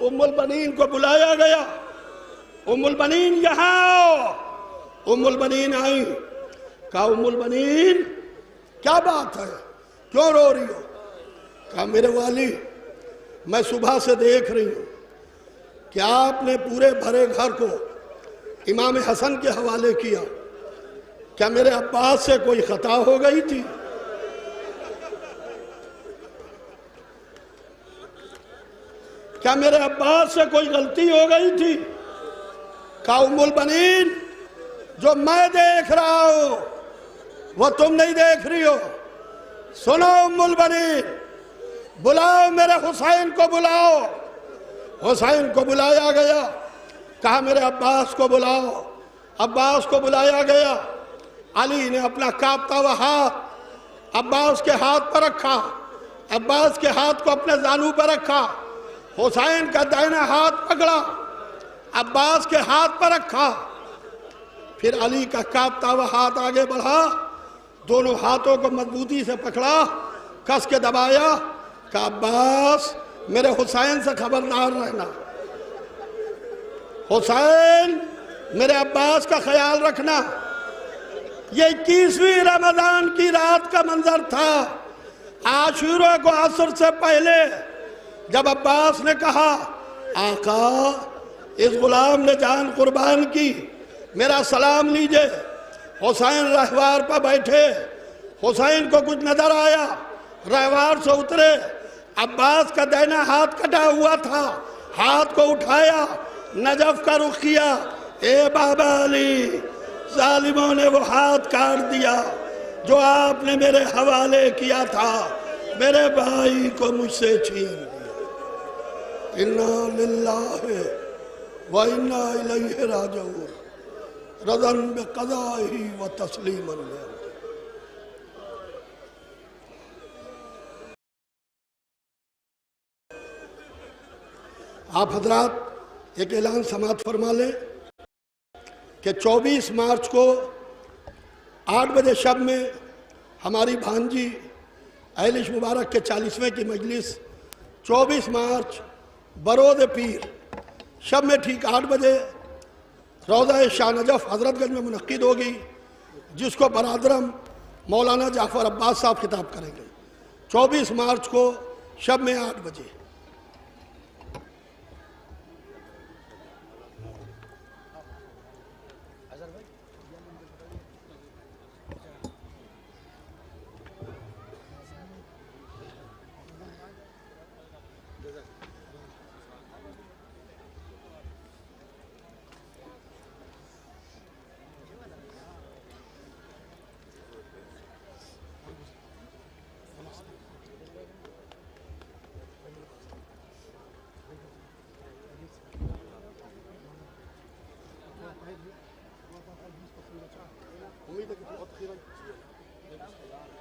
S5: ام البنین کو بلایا گیا۔ ام البنین یہاں آؤ۔ ام البنین آئی۔ کہا ام البنین کیا بات ہے، کیوں رو رہی ہو؟ کہا میرے والی میں صبح سے دیکھ رہی ہوں کہ آپ نے پورے بھرے گھر کو امام حسن کے حوالے کیا، کیا میرے عباس سے کوئی خطا ہو گئی تھی؟ کیا میرے عباس سے کوئی غلطی ہو گئی تھی؟ کہا ام البنین جو میں دیکھ رہا ہوں وہ تم نہیں دیکھ رہی ہو۔ سنو ام البنین، بلاؤ میرے حسین کو بلاؤ۔ حسین کو بلایا گیا۔ کہا میرے عباس کو بلاؤ۔ عباس کو بلایا گیا۔ علی نے اپنا کانپتا ہوا ہاتھ عباس کے ہاتھ پر رکھا، عباس کے ہاتھ کو اپنے زانو پر رکھا، حسین کا دائنا ہاتھ پکڑا، عباس کے ہاتھ پر رکھا، پھر علی کا کانپتا ہوا ہاتھ آگے بڑھا، دونوں ہاتھوں کو مضبوطی سے پکڑا، کس کے دبایا کہ عباس میرے حسین سے خبردار رہنا، حسین میرے عباس کا خیال رکھنا۔ یہ 21ویں رمضان کی رات کا منظر تھا، عاشورہ کو عصر سے پہلے، جب عباس نے کہا آقا اس غلام نے جان قربان کی، میرا سلام لیجئے۔ حسین رہوار پر بیٹھے، حسین کو کچھ نظر آیا، رہوار سے اترے، عباس کا دائنا ہاتھ کٹا ہوا تھا، ہاتھ کو اٹھایا، نجف کا رخ کیا، اے بابا علی، ظالموں نے وہ ہاتھ کاٹ دیا جو آپ نے میرے حوالے کیا تھا، میرے بھائی کو مجھ سے چھین دیا۔ انا للہ و انا الیہ راجعون، رضا بقضائہ و تسلیما لامرہ۔ آپ حضرات ایک اعلان سماعت فرما لیں کہ 24 مارچ کو 8 بجے شب میں ہماری بھانجی اہلش مبارک کے 40ویں کی مجلس 24 مارچ برود پیر شب میں ٹھیک 8 بجے روضہ شاہ نجف حضرت گنج میں منعقد ہوگی، جس کو برادرم مولانا جعفر عباس صاحب خطاب کریں گے 24 مارچ کو شب میں 8 بجے۔